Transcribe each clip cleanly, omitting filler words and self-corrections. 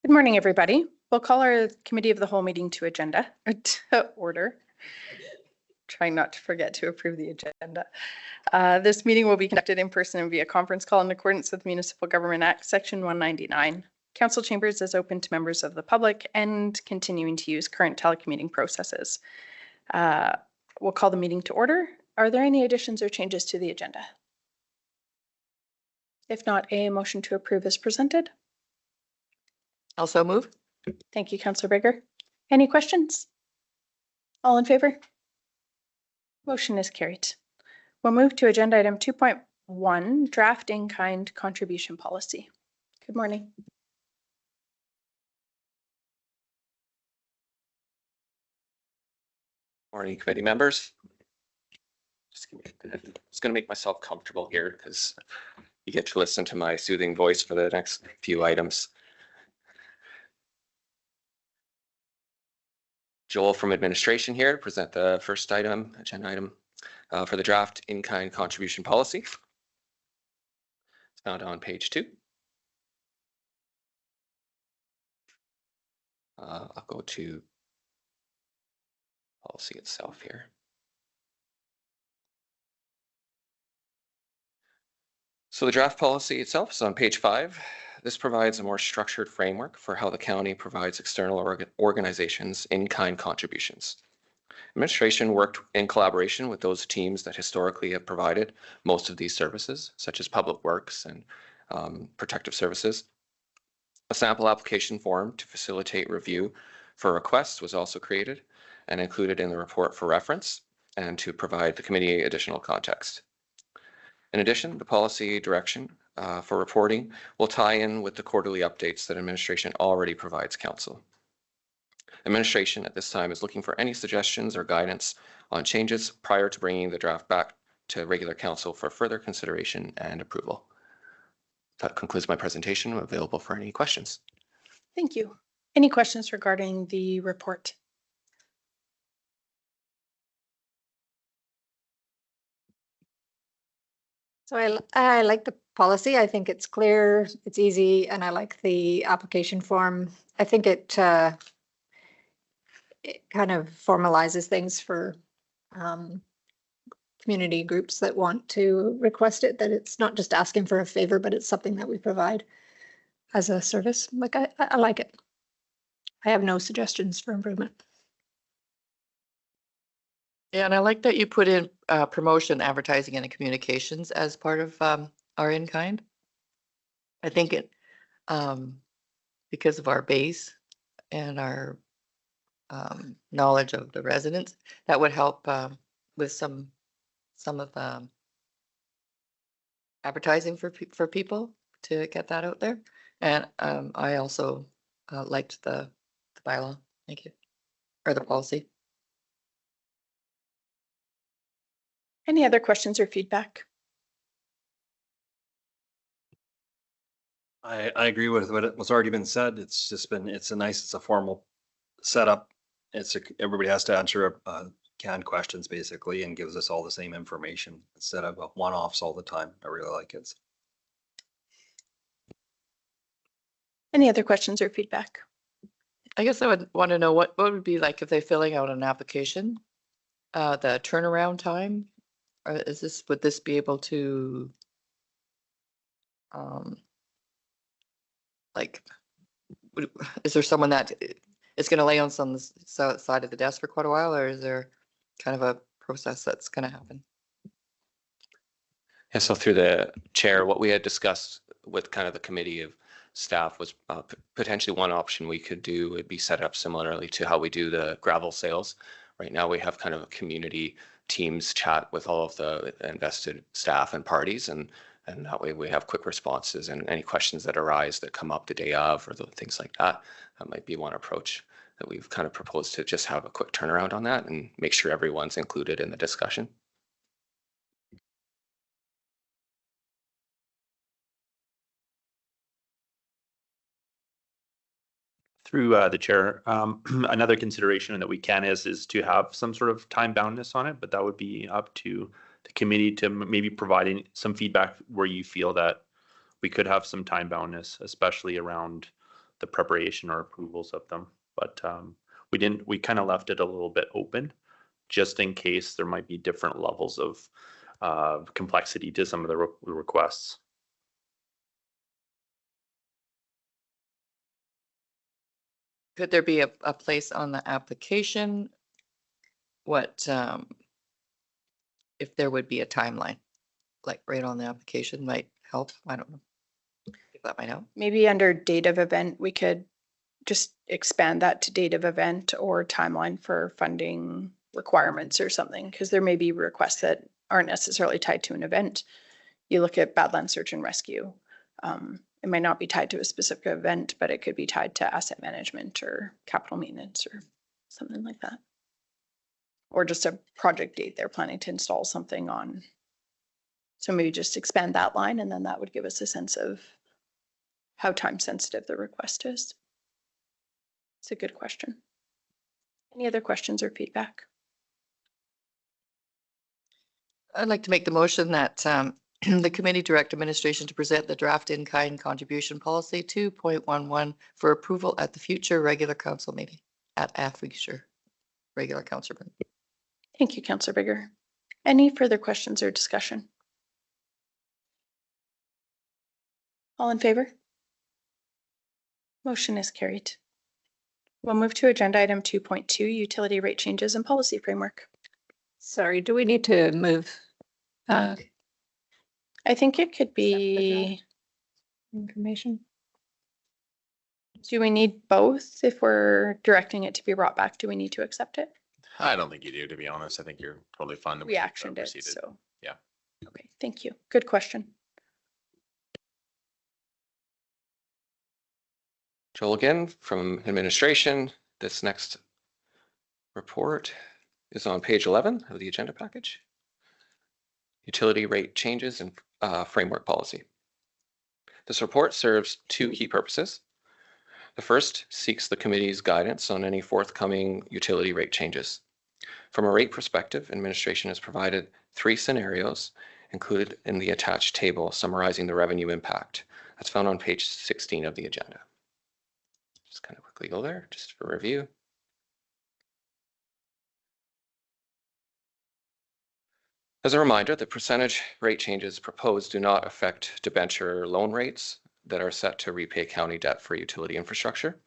Good morning, everybody. We'll call our Committee of the Whole meeting to order. Trying not to forget to approve the agenda. This meeting will be conducted in person and via conference call in accordance with Municipal Government Act, Section 199. Council chambers is open to members of the public and continuing to use current telecommuting processes. We'll call the meeting to order. Are there any additions or changes to the agenda? If not, a motion to approve is presented. Also move. Thank you, Councillor Bigger. Any questions? All in favor? Motion is carried. We'll move to agenda item 2.1, draft in-kind contribution policy. Good morning. Morning, committee members. Just going to make myself comfortable here because you get to listen to my soothing voice for the next few items. Joel from administration here to present the first item, agenda item, for the draft in-kind contribution policy. It's found on page 2. I'll go to policy itself here. So the draft policy itself is on page 5. This provides a more structured framework for how the county provides external organizations in-kind contributions. Administration worked in collaboration with those teams that historically have provided most of these services, such as Public Works and Protective Services. A sample application form to facilitate review for requests was also created and included in the report for reference and to provide the committee additional context. In addition, the policy direction for reporting will tie in with the quarterly updates that administration already provides council. Administration at this time is looking for any suggestions or guidance on changes prior to bringing the draft back to regular council for further consideration and approval. That concludes my presentation. I'm available for any questions. Thank you. Any questions regarding the report? So I like the policy. I think it's clear, it's easy, and I like the application form. I think it kind of formalizes things for community groups that want to request it, that it's not just asking for a favor, but it's something that we provide as a service. Like I like it. I have no suggestions for improvement. Yeah, and I like that you put in promotion, advertising, and communications as part of our in-kind. I think it, because of our base and our knowledge of the residents, that would help with some of the advertising for people to get that out there. And I also liked the bylaw. Thank you, or the policy. Any other questions or feedback? I agree with what's already been said. It's a formal setup. Everybody has to answer canned questions basically and gives us all the same information instead of one-offs all the time. I really like it. Any other questions or feedback? I guess I would want to know what would be like if they're filling out an application, the turnaround time. Or would this be able to, is there someone that is going to lay on some side of the desk for quite a while, or is there kind of a process that's going to happen? Yeah, so through the chair, what we had discussed with kind of the committee of staff was potentially one option we could do would be set up similarly to how we do the gravel sales. Right now we have kind of a community teams chat with all of the invested staff and parties, and that way we have quick responses and any questions that arise that come up the day of or things like that. That might be one approach that we've kind of proposed, to just have a quick turnaround on that and make sure everyone's included in the discussion. Through the chair, another consideration that we can is to have some sort of time boundness on it, but that would be up to the committee to maybe providing some feedback where you feel that we could have some time boundness, especially around the preparation or approvals of them. But we kind of left it a little bit open just in case there might be different levels of complexity to some of the requests. Could there be a place on the application? What, if there would be a timeline, like right on the application might help? I don't know if that might help. Maybe under date of event, we could just expand that to date of event or timeline for funding requirements or something, because there may be requests that aren't necessarily tied to an event. You look at Badland Search and Rescue. It might not be tied to a specific event, but it could be tied to asset management or capital maintenance or something like that. Or just a project date they're planning to install something on. So maybe just expand that line, and then that would give us a sense of how time sensitive the request is. It's a good question. Any other questions or feedback? I'd like to make the motion that the committee direct administration to present the draft in-kind contribution policy 2.11 for approval at the future regular council meeting at a future regular council meeting. Thank you, Councillor Bigger. Any further questions or discussion? All in favor? Motion is carried. We'll move to agenda item 2.2, utility rate changes and policy framework. Sorry, do we need to move I think it could be, information? do we need both? If we're directing it to be brought back, do we need to accept it? I don't think you do, to be honest. I think you're totally fine. that We we actioned it, proceeded. so. Yeah. Okay, thank you. Good question. Joel again from administration. This next report is on page 11 of the agenda package. Utility rate changes and framework policy. This report serves two key purposes. The first seeks the committee's guidance on any forthcoming utility rate changes. From a rate perspective, administration has provided 3 scenarios included in the attached table summarizing the revenue impact. That's found on page 16 of the agenda. Just kind of quickly go there just for review. As a reminder, the percentage rate changes proposed do not affect debenture loan rates that are set to repay county debt for utility infrastructure.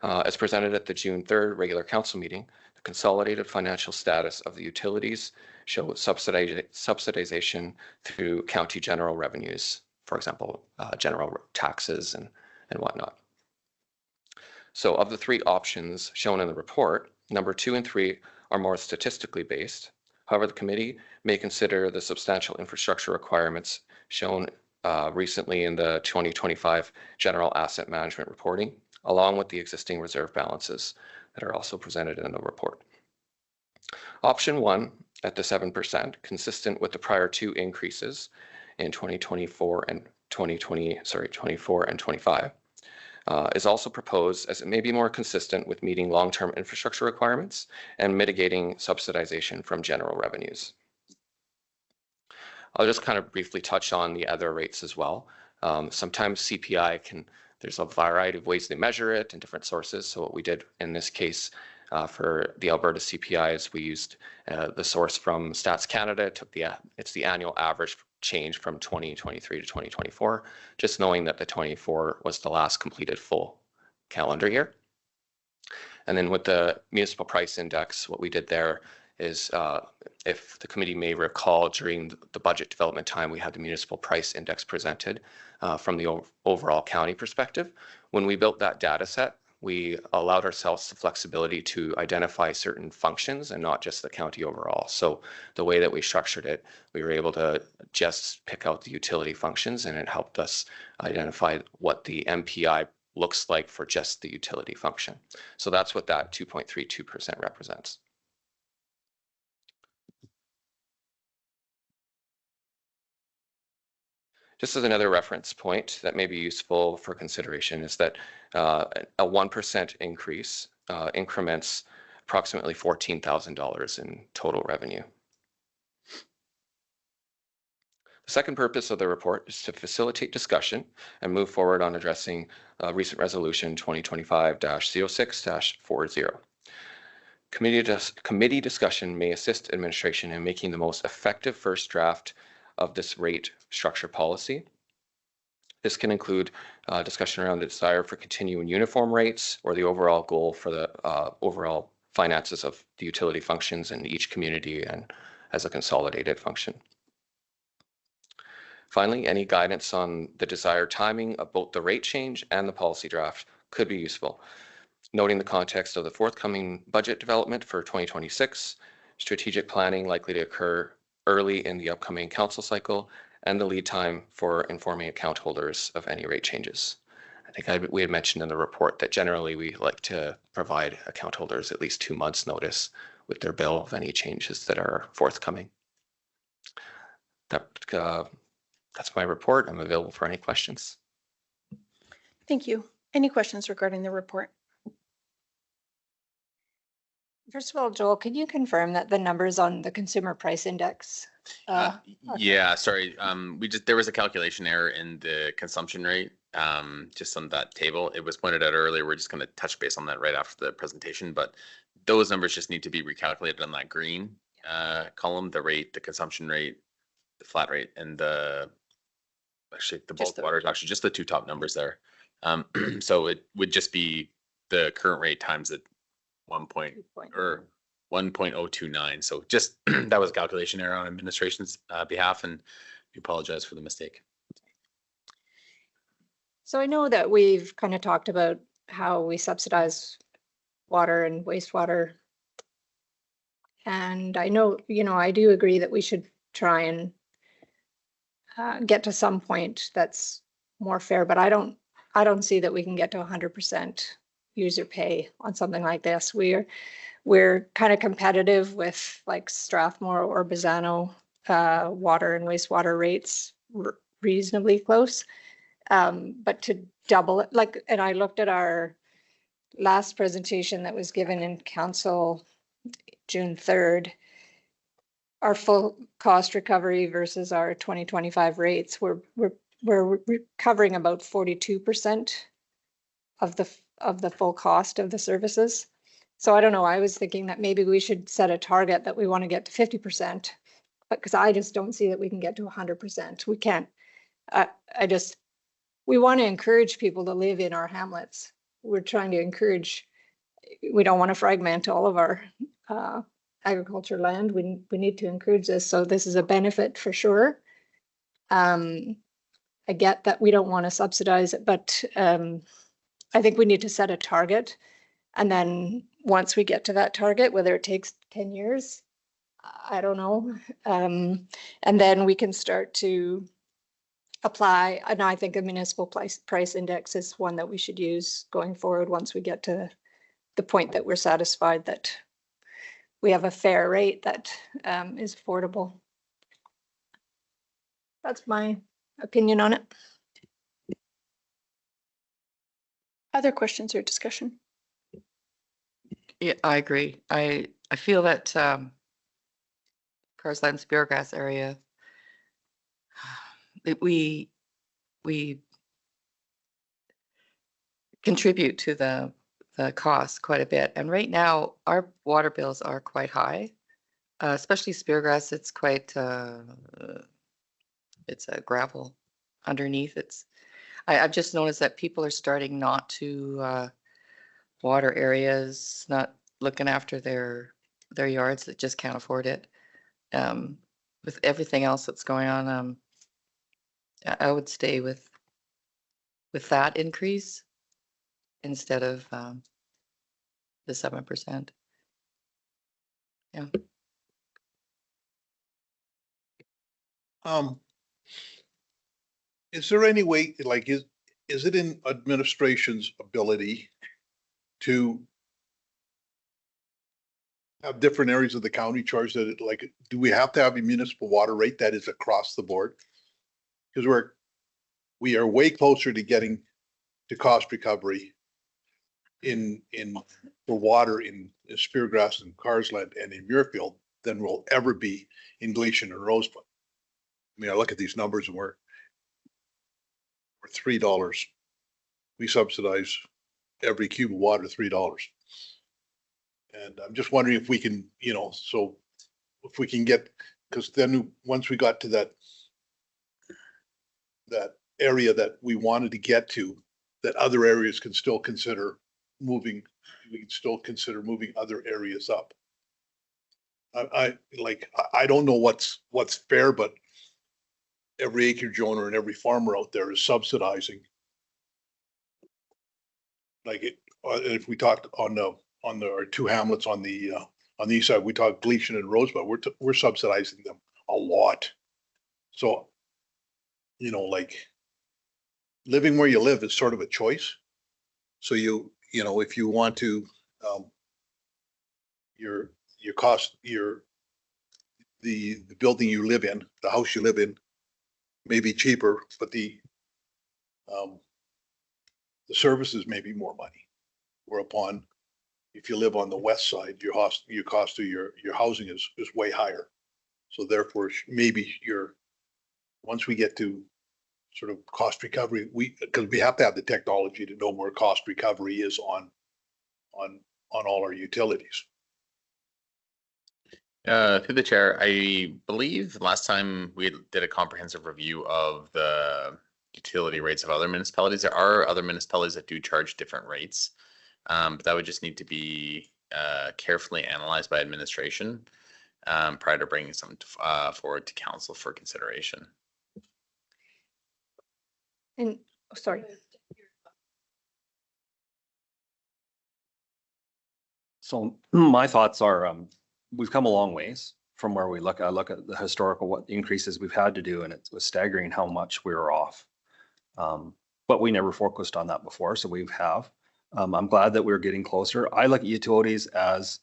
As presented at the June 3rd regular council meeting, the consolidated financial status of the utilities show subsidization through county general revenues, for example, general taxes and whatnot. So of the 3 options shown in the report, number 2 and 3 are more statistically based. However, the committee may consider the substantial infrastructure requirements shown recently in the 2025 General Asset Management Reporting, along with the existing reserve balances that are also presented in the report. Option 1 at the 7%, consistent with the prior 2 increases in 2024 and 25, is also proposed as it may be more consistent with meeting long-term infrastructure requirements and mitigating subsidization from general revenues. I'll just kind of briefly touch on the other rates as well. Sometimes CPI there's a variety of ways they measure it and different sources. So what we did in this case for the Alberta CPI is we used the source from Stats Canada, it's the annual average change from 2023 to 2024, just knowing that the 24 was the last completed full calendar year. And then with the municipal price index, what we did there is, if the committee may recall, during the budget development time, we had the municipal price index presented from the overall county perspective. When we built that data set, we allowed ourselves the flexibility to identify certain functions and not just the county overall. So the way that we structured it, we were able to just pick out the utility functions, and it helped us identify what the MPI looks like for just the utility function. So that's what that 2.32% represents. Just as another reference point that may be useful for consideration is that a 1% increase increments approximately $14,000 in total revenue. The second purpose of the report is to facilitate discussion and move forward on addressing recent resolution 2025-06-40. Committee discussion may assist administration in making the most effective first draft of this rate structure policy. This can include discussion around the desire for continuing uniform rates or the overall goal for the overall finances of the utility functions in each community and as a consolidated function. Finally, any guidance on the desired timing of both the rate change and the policy draft could be useful, noting the context of the forthcoming budget development for 2026, strategic planning likely to occur early in the upcoming council cycle, and the lead time for informing account holders of any rate changes. I think we had mentioned in the report that generally we like to provide account holders at least 2 months notice with their bill of any changes that are forthcoming. That's my report. I'm available for any questions. Thank you. Any questions regarding the report? First of all, Joel, can you confirm that the numbers on the consumer price index? okay. Yeah, sorry. There was a calculation error in the consumption rate, just on that table. It was pointed out earlier. We're just going to touch base on that right after the presentation, but those numbers just need to be recalculated on that green column, the rate, the consumption rate, the flat rate, and the bulk water is actually just the two top numbers there. So it would just be the current rate times the 1.029. So just that was a calculation error on administration's behalf, and we apologize for the mistake. So I know that we've kind of talked about how we subsidize water and wastewater. And I know, I do agree that we should try and get to some point that's more fair, but I don't see that we can get to 100% user pay on something like this. We're kind of competitive with like Strathmore or Bazzano water and wastewater rates reasonably close. But to double it, and I looked at our last presentation that was given in council June 3rd, our full cost recovery versus our 2025 rates, we're recovering about 42% of the full cost of the services. So I don't know, I was thinking that maybe we should set a target that we want to get to 50%, but because I just don't see that we can get to 100%. We can't. We want to encourage people to live in our hamlets. We're trying to encourage, we don't want to fragment all of our agriculture land. We need to encourage this. So this is a benefit for sure. I get that we don't want to subsidize it, but I think we need to set a target. And then once we get to that target, whether it takes 10 years, I don't know. And then we can start to apply. And I think a municipal price index is one that we should use going forward once we get to the point that we're satisfied that we have a fair rate that is affordable. That's my opinion on it. Other questions or discussion? Yeah, I agree. I feel that Carsland Speargrass area, that we contribute to the cost quite a bit. And right now, our water bills are quite high, especially Speargrass. It's quite, it's a gravel underneath. I've just noticed that people are starting not to water areas, not looking after their yards that just can't afford it. With everything else that's going on, I would stay with that increase instead of the 7%. Yeah. Is there any way, like, is it in administration's ability to have different areas of the county charge that, like, do we have to have a municipal water rate that is across the board? Because we are way closer to getting to cost recovery for water in Speargrass and Carsland and in Muirfield than we'll ever be in Gleason and Rosebud. mean, I look at these numbers and we're $3. We subsidize every cube of water, $3. And I'm just wondering if we can, you know, so if we can get, because then once we got to that area that we wanted to get to, that other areas can still consider moving, we can still consider moving other areas up. I don't know what's fair, but every acreage owner and every farmer out there is subsidizing. Like it, if we talked on the our two hamlets on the east side, we talked Gleason and Rosebud, we're subsidizing them a lot. So, you know, like living where you live is sort of a choice. So you know, if you want to, your cost, the building you live in, the house you live in may be cheaper, but the services may be more money. Whereupon, if you live on the west side, your cost of your housing is way higher. So therefore, maybe once we get to sort of cost recovery, because we have to have the technology to know where cost recovery is on all our utilities. Through the chair, I believe last time we did a comprehensive review of the utility rates of other municipalities. There are other municipalities that do charge different rates, but that would just need to be carefully analyzed by administration prior to bringing something forward to council for consideration. And, oh, sorry. So my thoughts are, we've come a long ways from where I look at the historical, what increases we've had to do, and it was staggering how much we were off. But we never focused on that before, so we have. I'm glad that we're getting closer. I look at utilities as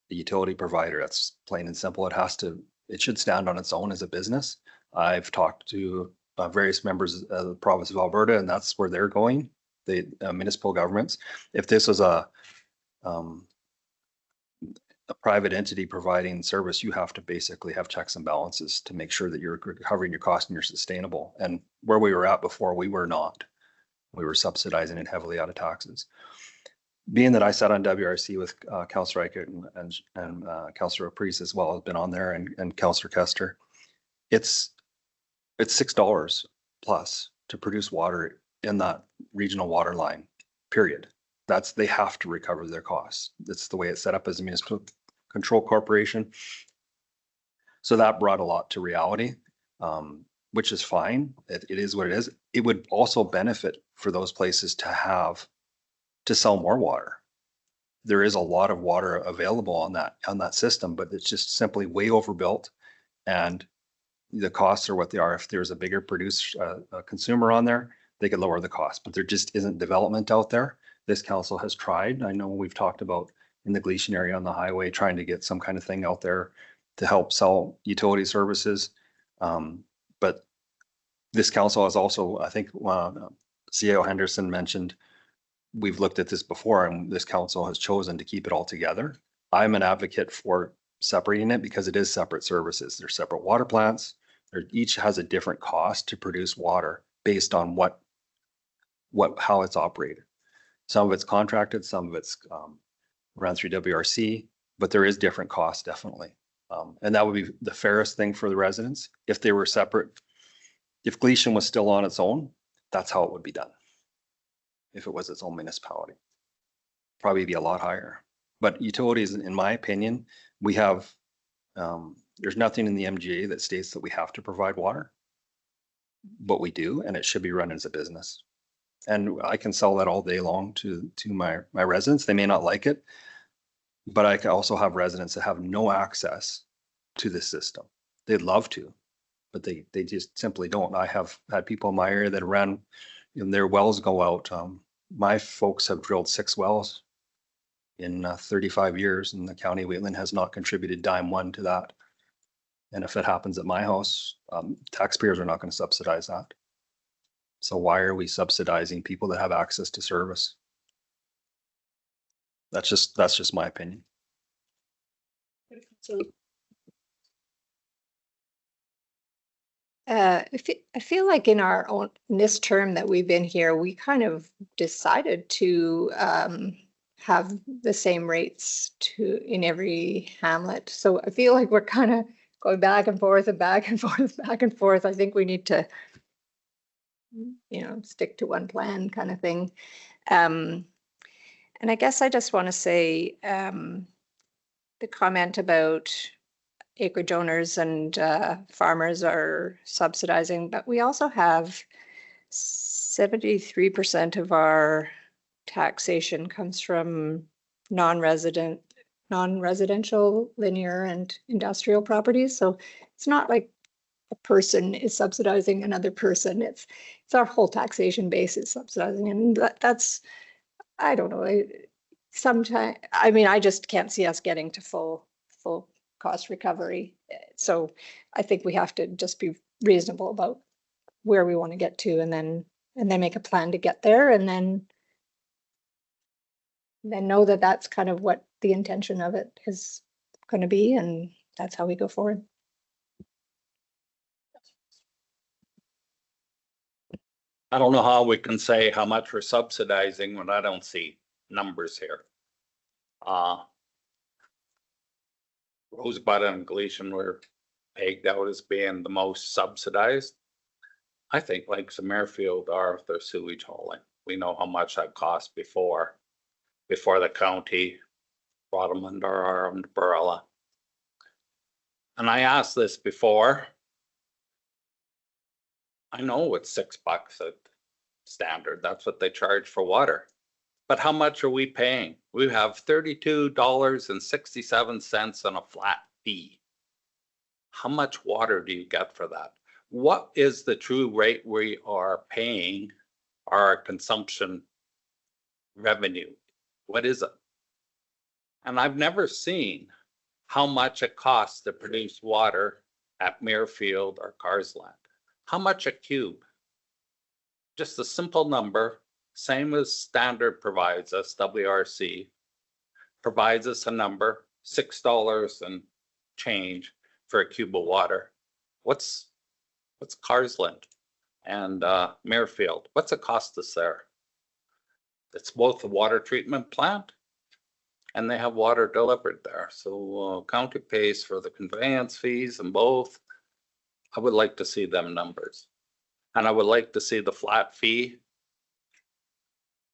a utility provider. That's plain and simple. It should stand on its own as a business. I've talked to various members of the province of Alberta, and that's where they're going, the municipal governments. If this was a private entity providing service, you have to basically have checks and balances to make sure that you're recovering your cost and you're sustainable. And where we were at before, we were not. We were subsidizing it heavily out of taxes. Being that I sat on WRC with Councillor Eichert and Councillor Priest as well, has been on there, and Councillor Kester, it's $6 plus to produce water in that regional water line, period. They have to recover their costs. That's the way it's set up as a municipal control corporation. So that brought a lot to reality, which is fine. It is what it is. It would also benefit for those places to sell more water. There is a lot of water available on that system, but it's just simply way overbuilt, and the costs are what they are. If there's a bigger consumer on there, they could lower the cost, but there just isn't development out there. This council has tried. I know we've talked about in the Gleason area on the highway, trying to get some kind of thing out there to help sell utility services. But this council has also, I think, CEO Henderson mentioned, we've looked at this before, and this council has chosen to keep it all together. I'm an advocate for separating it because it is separate services. They're separate water plants. Each has a different cost to produce water based on how it's operated. Some of it's contracted, some of it's run through WRC, but there is different costs, definitely. And that would be the fairest thing for the residents. If they were separate, if Gleason was still on its own, that's how it would be done. If it was its own municipality, probably be a lot higher. But utilities, in my opinion, we have, there's nothing in the MGA that states that we have to provide water, but we do, and it should be run as a business. And I can sell that all day long to my residents. They may not like it, but I can also have residents that have no access to this system. They'd love to, but they just simply don't. I have had people in my area that ran, and their wells go out. My folks have drilled 6 wells in 35 years, and the county of Wheatland has not contributed dime one to that. And if it happens at my house, taxpayers are not going to subsidize that. So why are we subsidizing people that have access to service? That's just my opinion. I feel like in our own, in this term that we've been here, we kind of decided to have the same rates in every hamlet. So I feel like we're kind of going back and forth and back and forth, back and forth. I think we need to, stick to one plan kind of thing. And I guess I just want to say the comment about acreage owners and farmers are subsidizing, but we also have 73% of our taxation comes from non-residential linear and industrial properties. So it's not like a person is subsidizing another person. It's our whole taxation base is subsidizing, and that's, I don't know. Sometimes, I mean, I just can't see us getting to full cost recovery. So I think we have to just be reasonable about where we want to get to, and then make a plan to get there, and then know that that's kind of what the intention of it is going to be, and that's how we go forward. I don't know how we can say how much we're subsidizing when I don't see numbers here. Rosebud and Gleason were pegged out as being the most subsidized. I think like Merfield are with their sewage hauling. We know how much that cost before the county brought them under our umbrella. And I asked this before. I know it's $6 at standard. That's what they charge for water. But how much are we paying? We have $32.67 on a flat fee. How much water do you get for that? What is the true rate we are paying our consumption revenue? What is it? And I've never seen how much it costs to produce water at Merfield or Carsland. How much a cube? Just a simple number, same as standard provides us, WRC provides us a number, $6 and change for a cube of water. What's Carsland and Merfield? What's it cost us there? It's both a water treatment plant and they have water delivered there. So county pays for the conveyance fees and both. I would like to see them numbers. And I would like to see the flat fee.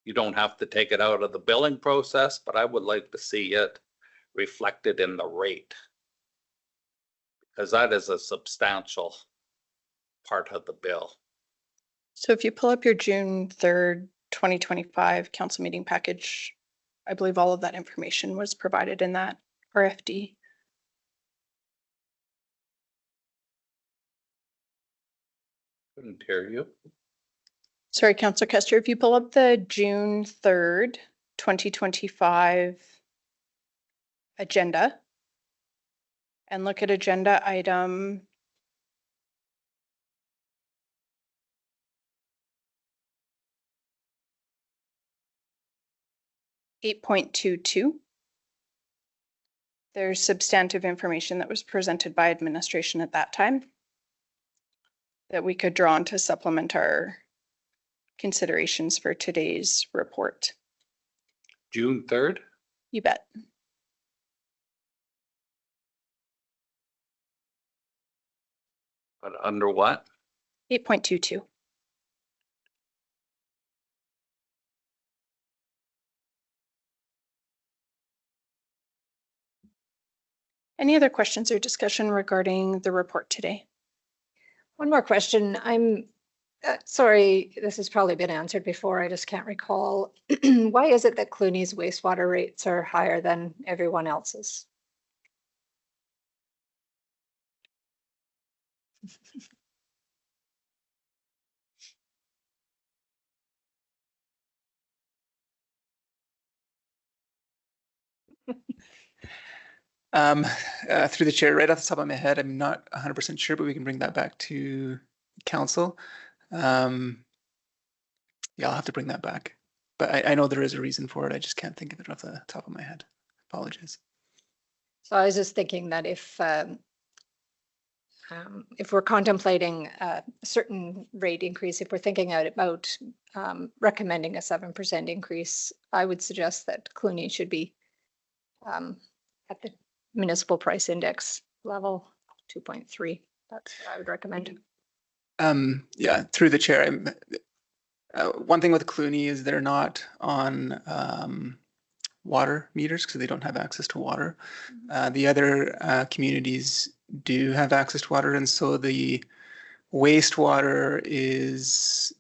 You don't have to take it out of the billing process, but I would like to see it reflected in the rate. Because that is a substantial part of the bill. So if you pull up your June 3rd, 2025 council meeting package, I believe all of that information was provided in that RFD. Couldn't hear you. Sorry, Councillor Kester, if you pull up the June 3rd, 2025 agenda and look at agenda item 8.22. There's substantive information that was presented by administration at that time that we could draw on to supplement our considerations for today's report. June 3rd? You bet. But under what? 8.22. Any other questions or discussion regarding the report today? One more question. I'm sorry, this has probably been answered before. I just can't recall. Why is it that Clooney's wastewater rates are higher than everyone else's? Through the chair, right off the top of my head, I'm not 100% sure, but we can bring that back to council. Yeah, I'll have to bring that back. But I know there is a reason for it. I just can't think of it off the top of my head. Apologies. So I was just thinking that if if we're contemplating a certain rate increase, if we're thinking out about recommending a 7% increase, I would suggest that Clooney should be at the municipal price index level 2.3. That's what I would recommend. Yeah, through the chair. One thing with Clooney is they're not on water meters because they don't have access to water. The other communities do have access to water, and so the wastewater is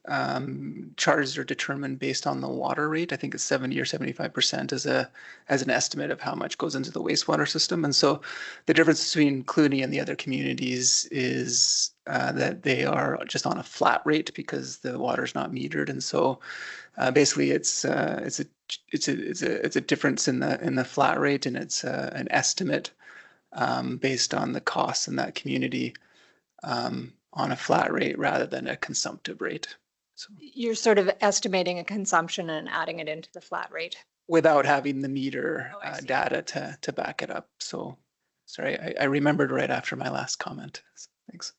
charged or determined based on the water rate. I think it's 70 or 75% as an estimate of how much goes into the wastewater system. And so the difference between Clooney and the other communities is that they are just on a flat rate because the water is not metered. And so basically it's a difference in the flat rate, and it's an estimate based on the costs in that community. On a flat rate rather than a consumptive rate. So You're sort of estimating a consumption and adding it into the flat rate. without having the meter Oh, I see. data to back it up. So sorry, I remembered right after my last comment. Thanks.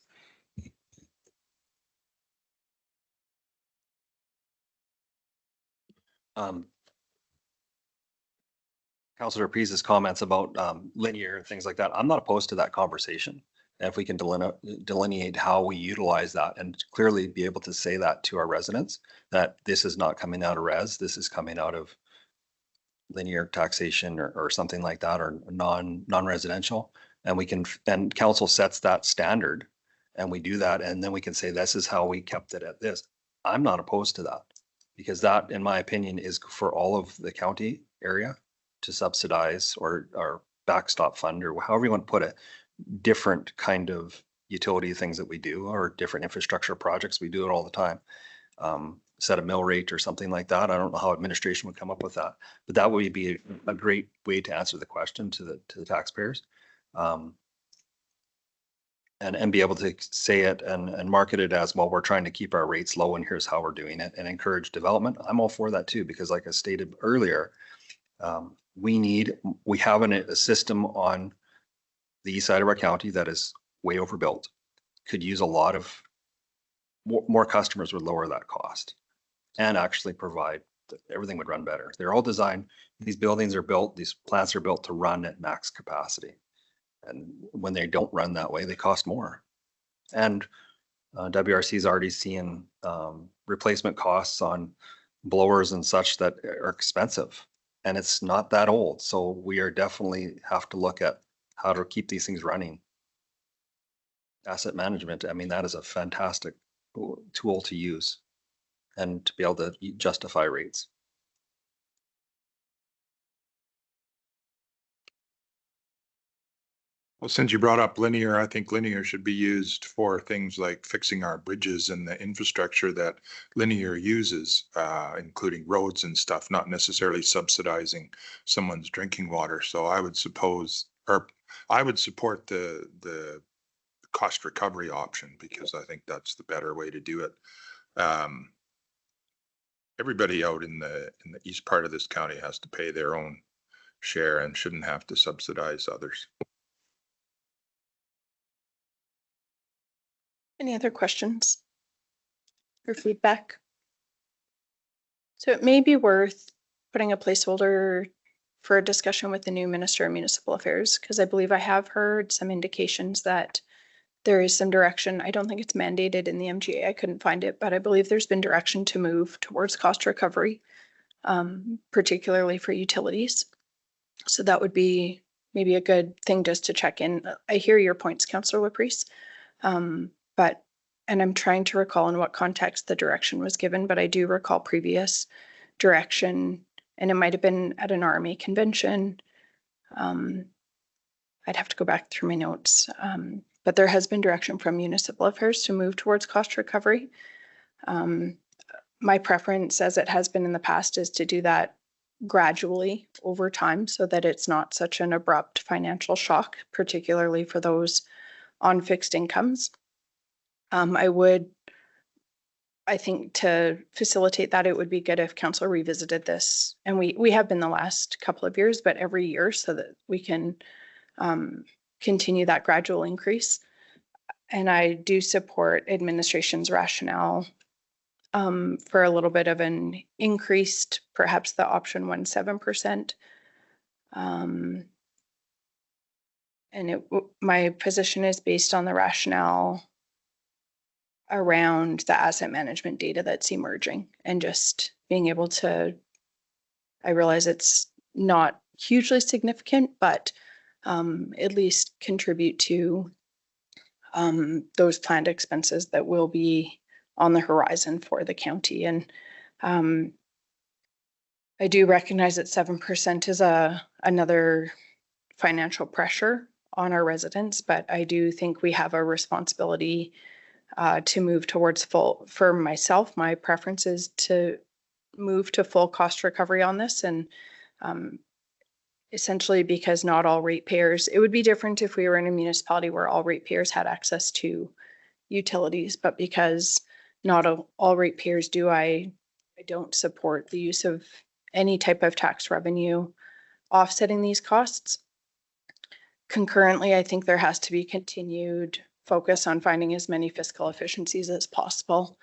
Councillor Pease's comments about linear and things like that, I'm not opposed to that conversation. And if we can delineate how we utilize that and clearly be able to say that to our residents, that this is not coming out of res, this is coming out of linear taxation or something like that, or non-residential. And we can, and council sets that standard and we do that. And then we can say, this is how we kept it at this. I'm not opposed to that, because that, in my opinion, is for all of the county area to subsidize or backstop fund, or however you want to put it, different kind of utility things that we do, or different infrastructure projects. We do it all the time. Set a mill rate or something like that. I don't know how administration would come up with that, but that would be a great way to answer the question to the taxpayers. And be able to say it and market it as, well, we're trying to keep our rates low and here's how we're doing it, and encourage development. I'm all for that too, because like I stated earlier, we have a system on the east side of our county that is way overbuilt. Could use a lot of more customers, would lower that cost and actually provide that everything would run better. They're all designed, these buildings are built, these plants are built to run at max capacity. And when they don't run that way, they cost more. And WRC is already seeing replacement costs on blowers and such that are expensive. And it's not that old. So we are definitely have to look at how to keep these things running. Asset management, I mean, that is a fantastic tool to use and to be able to justify rates. Well, since you brought up linear, I think linear should be used for things like fixing our bridges and the infrastructure that linear uses, including roads and stuff, not necessarily subsidizing someone's drinking water. So I would support the cost recovery option, because I think that's the better way to do it. Everybody out in the east part of this county has to pay their own share and shouldn't have to subsidize others. Any other questions or feedback? So it may be worth putting a placeholder for a discussion with the new Minister of Municipal Affairs, because I believe I have heard some indications that there is some direction. I don't think it's mandated in the MGA. I couldn't find it, but I believe there's been direction to move towards cost recovery, particularly for utilities. So that would be maybe a good thing just to check in. I hear your points, Councillor Laprise. And I'm trying to recall in what context the direction was given, but I do recall previous direction, and it might have been at an RMA convention. I'd have to go back through my notes, but there has been direction from Municipal Affairs to move towards cost recovery. My preference, as it has been in the past, is to do that gradually over time so that it's not such an abrupt financial shock, particularly for those on fixed incomes. I think to facilitate that, it would be good if council revisited this, and we have been the last couple of years, but every year, so that we can continue that gradual increase. And I do support administration's rationale for a little bit of an increased, perhaps the option 7%. And my position is based on the rationale around the asset management data that's emerging and just being able to, I realize it's not hugely significant, but at least contribute to those planned expenses that will be on the horizon for the county. And I do recognize that 7% is another financial pressure on our residents, but I do think we have a responsibility to move towards full. For myself, my preference is to move to full cost recovery on this, and essentially because not all ratepayers, it would be different if we were in a municipality where all ratepayers had access to utilities, but because not all ratepayers do, I don't support the use of any type of tax revenue offsetting these costs. Concurrently, I think there has to be continued focus on finding as many fiscal efficiencies as possible,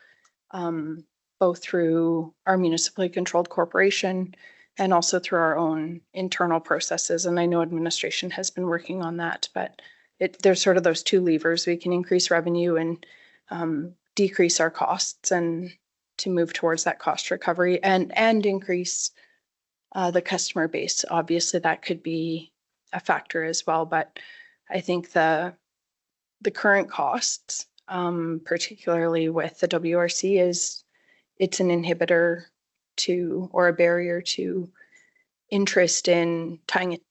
both through our municipally controlled corporation and also through our own internal processes. And I know administration has been working on that, but there's sort of those two levers. We can increase revenue and decrease our costs, and to move towards that cost recovery and increase the customer base. Obviously, that could be a factor as well, but I think the current costs, particularly with the WRC, it's an inhibitor to, or a barrier to, interest in tying it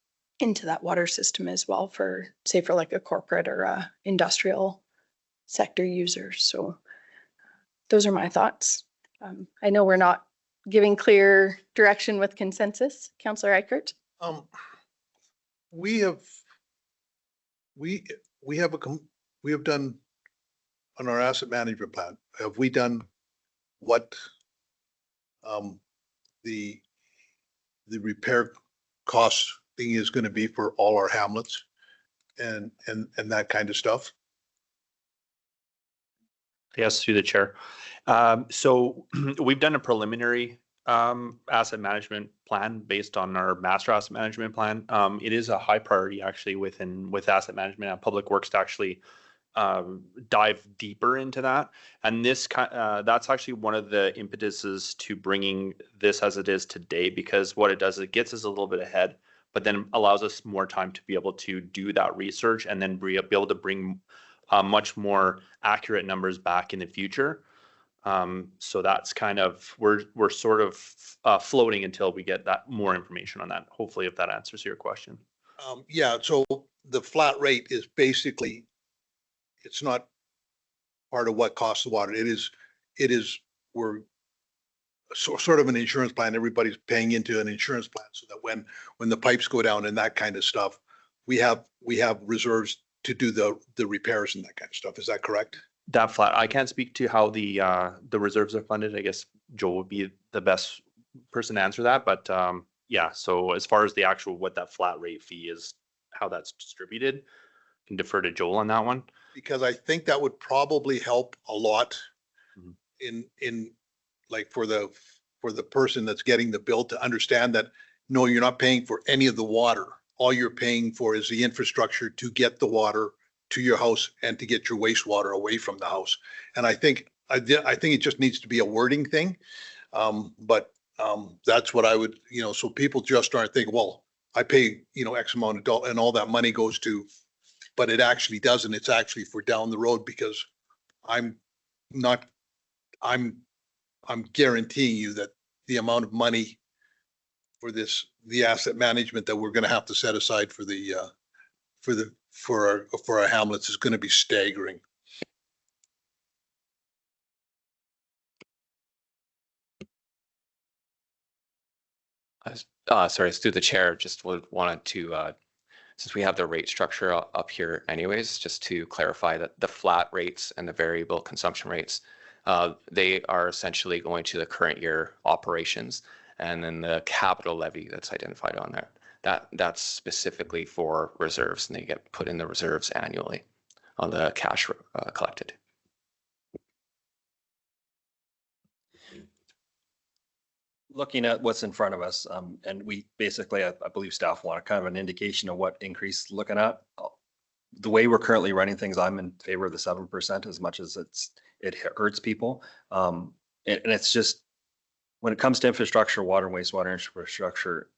into that water system as well for, say, for like a corporate or a industrial sector user. So those are my thoughts. I know we're not giving clear direction with consensus. Councillor Eichert? We have done on our asset management plan, have we done what the repair cost thing is going to be for all our hamlets and that kind of stuff? Yes, through the chair. So we've done a preliminary asset management plan based on our master asset management plan. It is a high priority actually with asset management and public works to actually dive deeper into that. And that's actually one of the impetuses to bringing this as it is today, because what it does, it gets us a little bit ahead, but then allows us more time to be able to do that research and then be able to bring much more accurate numbers back in the future. So that's kind of, we're sort of floating until we get that more information on that. Hopefully, if that answers your question. Yeah, so the flat rate is basically, it's not part of what costs the water. It is, we're sort of an insurance plan. Everybody's paying into an insurance plan so that when the pipes go down and that kind of stuff, we have reserves to do the repairs and that kind of stuff. Is that correct? That flat, I can't speak to how the reserves are funded. I guess Joe would be the best person to answer that. But yeah, so as far as the actual what that flat rate fee is, how that's distributed, I can defer to Joel on that one. Because I think that would probably help a lot in like for the person that's getting the bill to understand that no, you're not paying for any of the water. All you're paying for is the infrastructure to get the water to your house and to get your wastewater away from the house. And I think it just needs to be a wording thing. But that's what I would, so people just aren't thinking, well, I pay, X amount of dollars and all that money goes to, but it actually doesn't. It's actually for down the road, because I'm guaranteeing you that the amount of money for the asset management that we're going to have to set aside for our hamlets is going to be staggering. Sorry, it's through the chair. Just wanted to, since we have the rate structure up here anyways, just to clarify that the flat rates and the variable consumption rates, they are essentially going to the current year operations, and then the capital levy that's identified on there, that's specifically for reserves, and they get put in the reserves annually. on the cash collected. Looking at what's in front of us, and we basically, I believe staff want kind of an indication of what increase looking at. The way we're currently running things, I'm in favor of the 7% as much as it hurts people. And it's just, when it comes to infrastructure, water and wastewater infrastructure,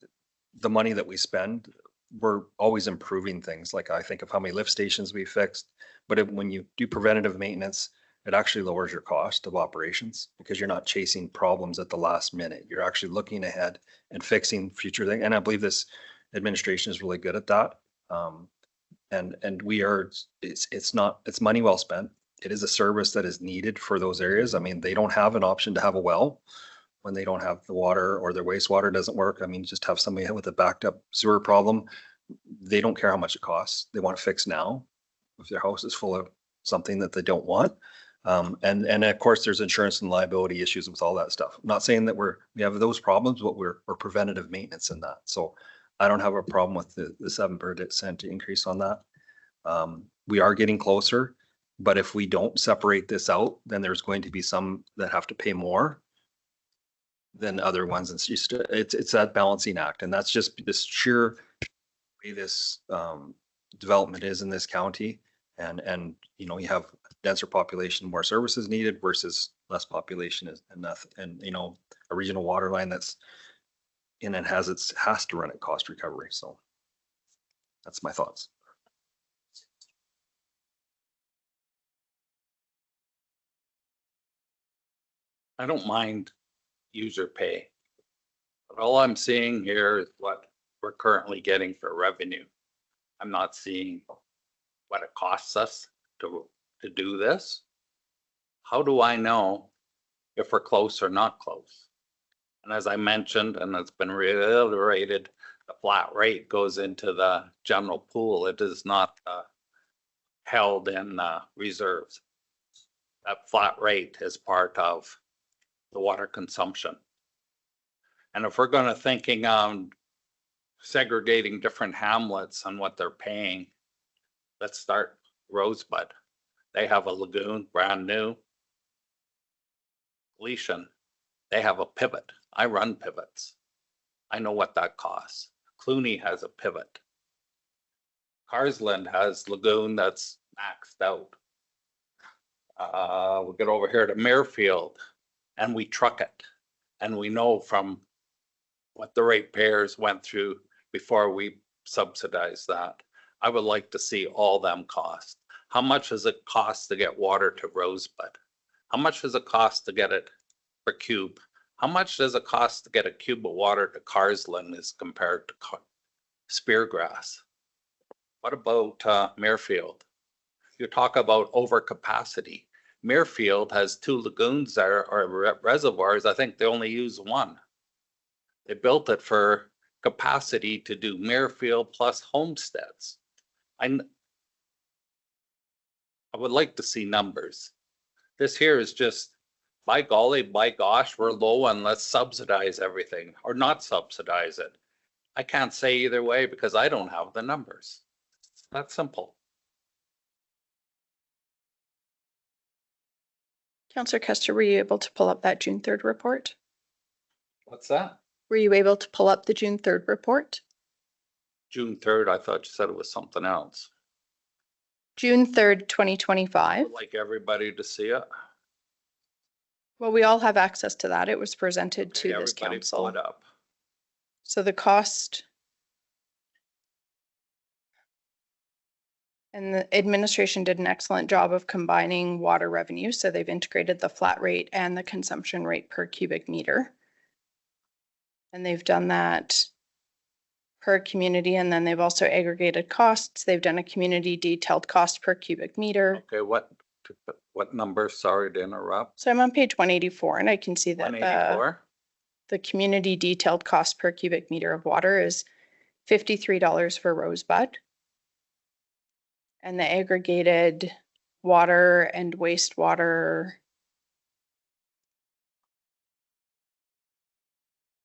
the money that we spend, we're always improving things. Like I think of how many lift stations we fixed, but when you do preventative maintenance, it actually lowers your cost of operations because you're not chasing problems at the last minute. You're actually looking ahead and fixing future things. And I believe this administration is really good at that. And we are, it's money well spent. It is a service that is needed for those areas. I mean, they don't have an option to have a well when they don't have the water or their wastewater doesn't work. I mean, just have somebody with a backed up sewer problem. They don't care how much it costs. They want to fix now. If their house is full of something that they don't want. And of course, there's insurance and liability issues with all that stuff. I'm not saying that we have those problems, but we're preventative maintenance in that. So I don't have a problem with the 7% increase on that. We are getting closer, but if we don't separate this out, then there's going to be some that have to pay more than other ones. It's that balancing act, and that's just this sheer way this development is in this county. And you have denser population, more services needed versus less population is enough. And a regional water line that's in and has to run at cost recovery. So that's my thoughts. I don't mind user pay. But all I'm seeing here is what we're currently getting for revenue. I'm not seeing what it costs us to do this. How do I know if we're close or not close? And as I mentioned, and it's been reiterated, the flat rate goes into the general pool. It is not held in reserves. That flat rate is part of the water consumption. And if we're going to thinking on segregating different hamlets on what they're paying, let's start Rosebud. They have a lagoon, brand new. Gleason, they have a pivot. I run pivots. I know what that costs. Clooney has a pivot. Carsland has lagoon that's maxed out. We get over here to Muirfield and we truck it. And we know from what the ratepayers went through before we subsidize that. I would like to see all them costs. How much does it cost to get water to Rosebud? How much does it cost to get it per cube? How much does it cost to get a cube of water to Carsland as compared to Speargrass? What about Muirfield? You talk about overcapacity. Muirfield has 2 lagoons there, or reservoirs. I think they only use 1. They built it for capacity to do Muirfield plus homesteads. I would like to see numbers. This here is just, by golly, by gosh, we're low and let's subsidize everything or not subsidize it. I can't say either way because I don't have the numbers. It's that simple. Councillor Kester, were you able to pull up that June 3rd report? What's that? Were you able to pull up the June 3rd report? June 3rd, I thought you said it was something else. June 3rd, 2025. I'd like everybody to see it. Well, we all have access to that. It was presented to this Everybody council. pull it up. So the cost and the administration did an excellent job of combining water revenue. So they've integrated the flat rate and the consumption rate per cubic meter. And they've done that per community. And then they've also aggregated costs. They've done a community detailed cost per cubic meter. Okay, what number? Sorry to interrupt. So I'm on page 184 and I can see that 184? the community detailed cost per cubic meter of water is $53 for Rosebud. And the aggregated water and wastewater,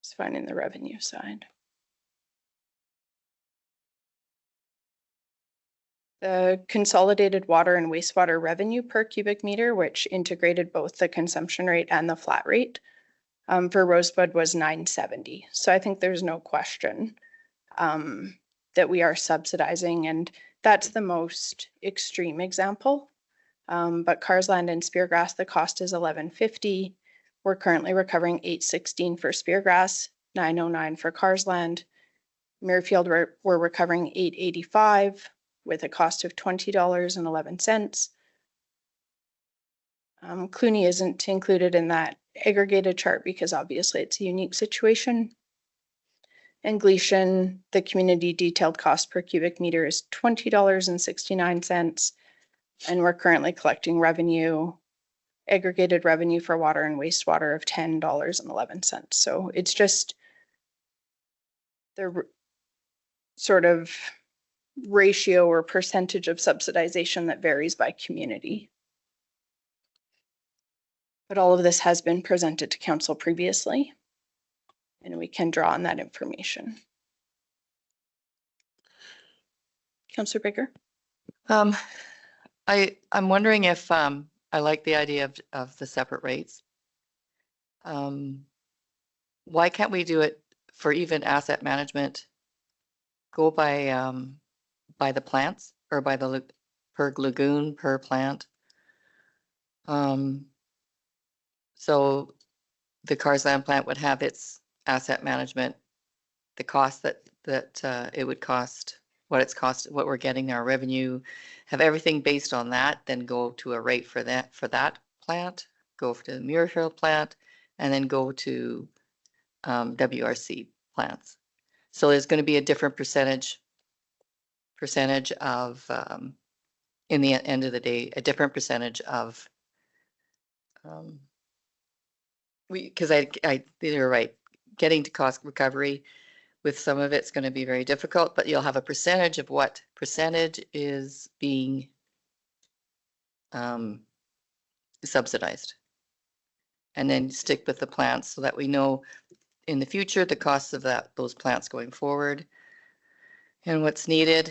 just finding the revenue side. the consolidated water and wastewater revenue per cubic meter, which integrated both the consumption rate and the flat rate, for Rosebud was 970. So I think there's no question that we are subsidizing, and that's the most extreme example. But Carsland and Speargrass, the cost is 1150. We're currently recovering 816 for Speargrass, 909 for Carsland. Muirfield, we're recovering 885 with a cost of $20.11. Clooney isn't included in that aggregated chart because obviously it's a unique situation. And Gleason, the community detailed cost per cubic meter is $20.69. And we're currently collecting revenue, aggregated revenue for water and wastewater of $10.11. So it's just the sort of ratio or percentage of subsidization that varies by community. But all of this has been presented to council previously, and we can draw on that information. Councillor Baker? I'm wondering if I like the idea of the separate rates. Why can't we do it for even asset management? Go by the plants or by the per lagoon per plant. So the Carsland plant would have its asset management, the cost that it would cost, what we're getting, our revenue, have everything based on that, then go to a rate for that plant, go to the Muirfield plant, and then go to WRC plants. So there's going to be a different percentage of, in the end of the day, a different percentage of, because you're right, getting to cost recovery with some of it's going to be very difficult, but you'll have a percentage of what percentage is being subsidized. And then stick with the plants so that we know in the future the costs of those plants going forward and what's needed.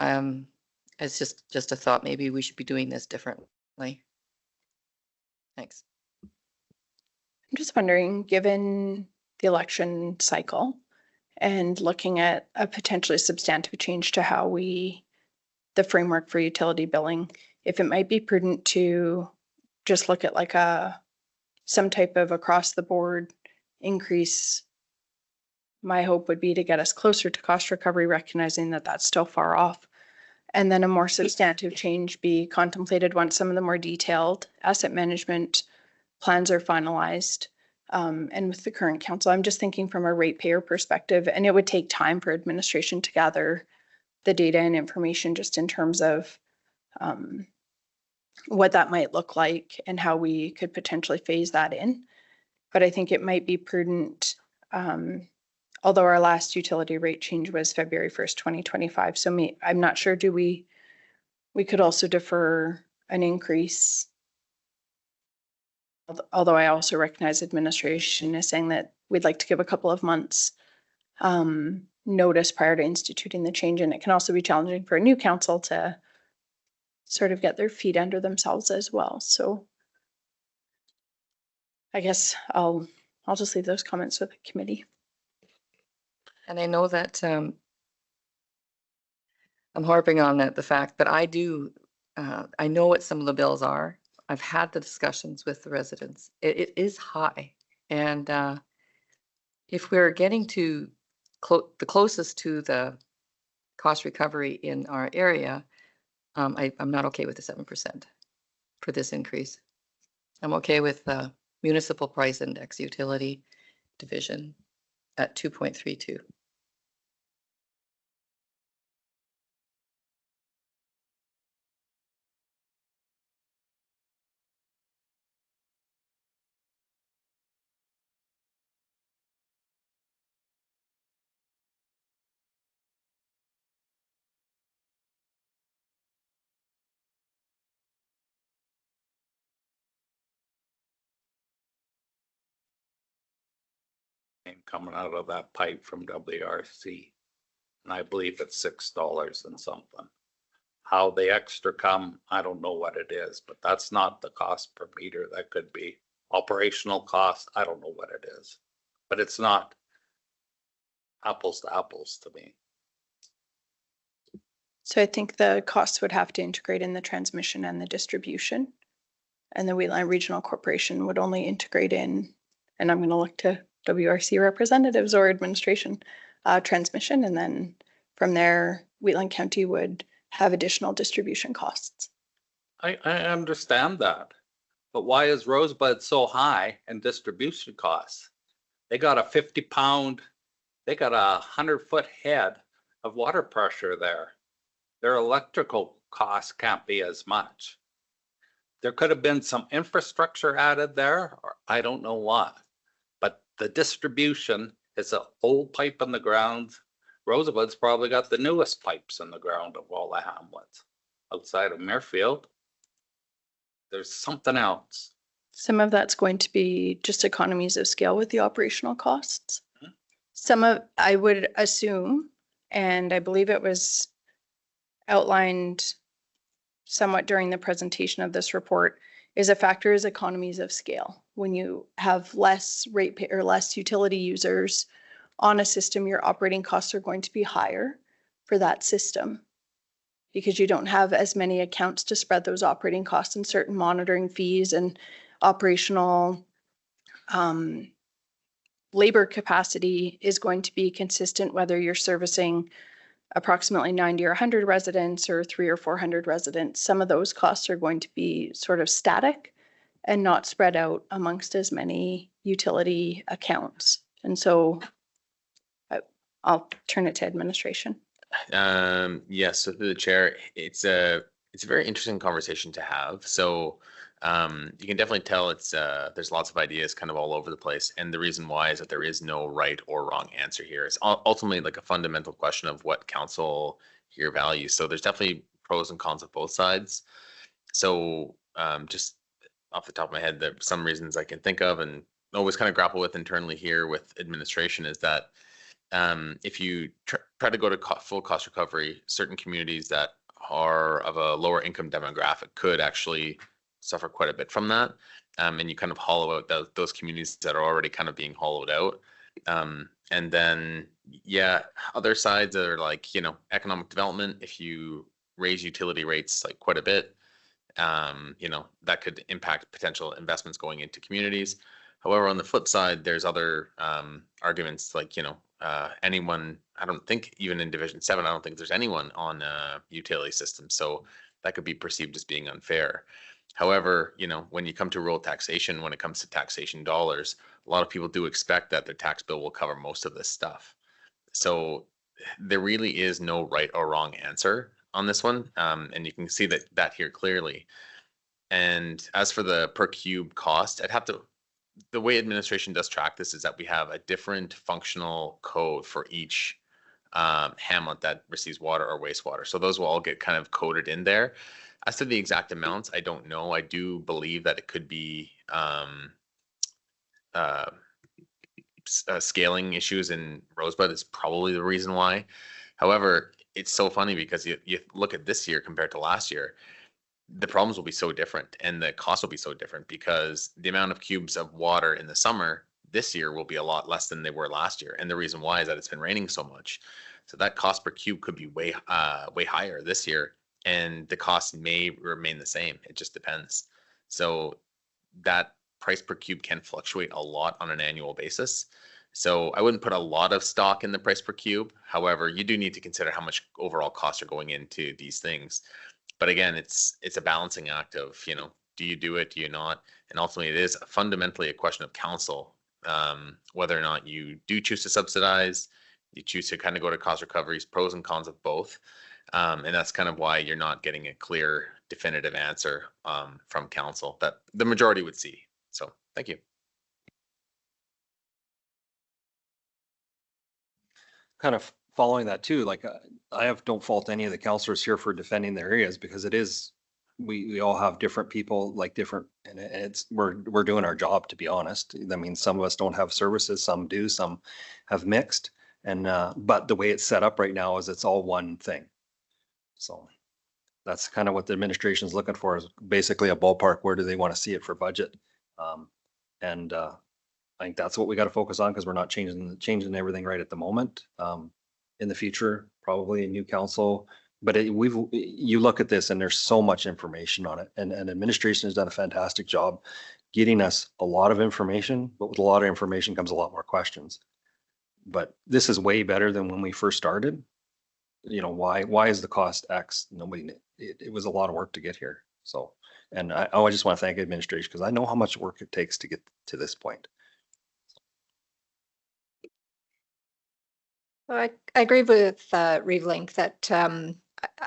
It's just a thought, maybe we should be doing this differently. Thanks. I'm just wondering, given the election cycle and looking at a potentially substantive change to how the framework for utility billing, if it might be prudent to just look at like some type of across the board increase. My hope would be to get us closer to cost recovery, recognizing that that's still far off. And then a more substantive change be contemplated once some of the more detailed asset management plans are finalized. And with the current council, I'm just thinking from a ratepayer perspective, and it would take time for administration to gather the data and information just in terms of what that might look like and how we could potentially phase that in. But I think it might be prudent, although our last utility rate change was February 1st, 2025. So I'm not sure, we could also defer an increase. Although I also recognize administration is saying that we'd like to give a couple of months notice prior to instituting the change. And it can also be challenging for a new council to sort of get their feet under themselves as well. So I guess I'll just leave those comments with the committee. And I know that I'm harping on the fact that I know what some of the bills are. I've had the discussions with the residents. It is high. And if we're getting to the closest to the cost recovery in our area, I'm not okay with the 7% for this increase. I'm okay with the municipal price index utility division at 2.32. Coming out of that pipe from WRC. And I believe it's $6 and something. How the extra come, I don't know what it is, but that's not the cost per meter. That could be operational cost. I don't know what it is. But it's not apples to apples to me. So I think the costs would have to integrate in the transmission and the distribution. And the Wheatland Regional Corporation would only integrate in, and I'm going to look to WRC representatives or administration, transmission. And then from there, Wheatland County would have additional distribution costs. I understand that. But why is Rosebud so high in distribution costs? They got a 50-pound, they got a 100-foot head of water pressure there. Their electrical costs can't be as much. There could have been some infrastructure added there, or I don't know what. But the distribution is an old pipe in the ground. Rosebud's probably got the newest pipes in the ground of all the hamlets outside of Muirfield. There's something else. Some of that's going to be just economies of scale with the operational costs. Some of, I would assume, and I believe it was outlined somewhat during the presentation of this report, is a factor is economies of scale. When you have less rate pay or less utility users on a system, your operating costs are going to be higher for that system because you don't have as many accounts to spread those operating costs, and certain monitoring fees and operational labor capacity is going to be consistent whether you're servicing approximately 90 or 100 residents or 300 or 400 residents. Some of those costs are going to be sort of static and not spread out amongst as many utility accounts. And so I'll turn it to administration. Yes, so through the chair, it's a very interesting conversation to have. So you can definitely tell it's there's lots of ideas kind of all over the place, and the reason why is that there is no right or wrong answer here. It's ultimately like a fundamental question of what council here values. So there's definitely pros and cons of both sides. So just off the top of my head, there some reasons I can think of and always kind of grapple with internally here with administration is that if you try to go to full cost recovery, certain communities that are of a lower income demographic could actually suffer quite a bit from that. And you kind of hollow out those communities that are already kind of being hollowed out. And then, yeah, other sides that are like, economic development, if you raise utility rates like quite a bit, that could impact potential investments going into communities. However, on the flip side, there's other arguments like, anyone, I don't think even in Division 7, I don't think there's anyone on a utility system. So that could be perceived as being unfair. However, when you come to rural taxation, when it comes to taxation dollars, a lot of people do expect that their tax bill will cover most of this stuff. So there really is no right or wrong answer on this one. And you can see that here clearly. And as for the per cube cost, the way administration does track this is that we have a different functional code for each hamlet that receives water or wastewater. So those will all get kind of coded in there. As to the exact amounts, I don't know. I do believe that it could be scaling issues in Rosebud is probably the reason why. However, it's so funny because you look at this year compared to last year, the problems will be so different and the cost will be so different because the amount of cubes of water in the summer this year will be a lot less than they were last year. And the reason why is that it's been raining so much. So that cost per cube could be way higher this year. And the cost may remain the same. It just depends. So that price per cube can fluctuate a lot on an annual basis. So I wouldn't put a lot of stock in the price per cube. However, you do need to consider how much overall costs are going into these things. But again, it's a balancing act of, do you do it, do you not? And ultimately it is fundamentally a question of council, whether or not you do choose to subsidize, you choose to kind of go to cost recoveries, pros and cons of both. And that's kind of why you're not getting a clear, definitive answer from council that the majority would see. So thank you. Kind of following that too, like don't fault any of the councillors here for defending their areas because it is, we all have different people like different, and we're doing our job, to be honest. I mean, some of us don't have services, some do, some have mixed. And but the way it's set up right now is it's all one thing. So that's kind of what the administration is looking for, is basically a ballpark. Where do they want to see it for budget? And I think that's what we got to focus on, because we're not changing everything right at the moment. In the future, probably a new council, but you look at this and there's so much information on it, and administration has done a fantastic job getting us a lot of information, but with a lot of information comes a lot more questions. But this is way better than when we first started. You know, why is the cost X? It was a lot of work to get here. So, and I just want to thank administration, because I know how much work it takes to get to this point. I agree with Reeve that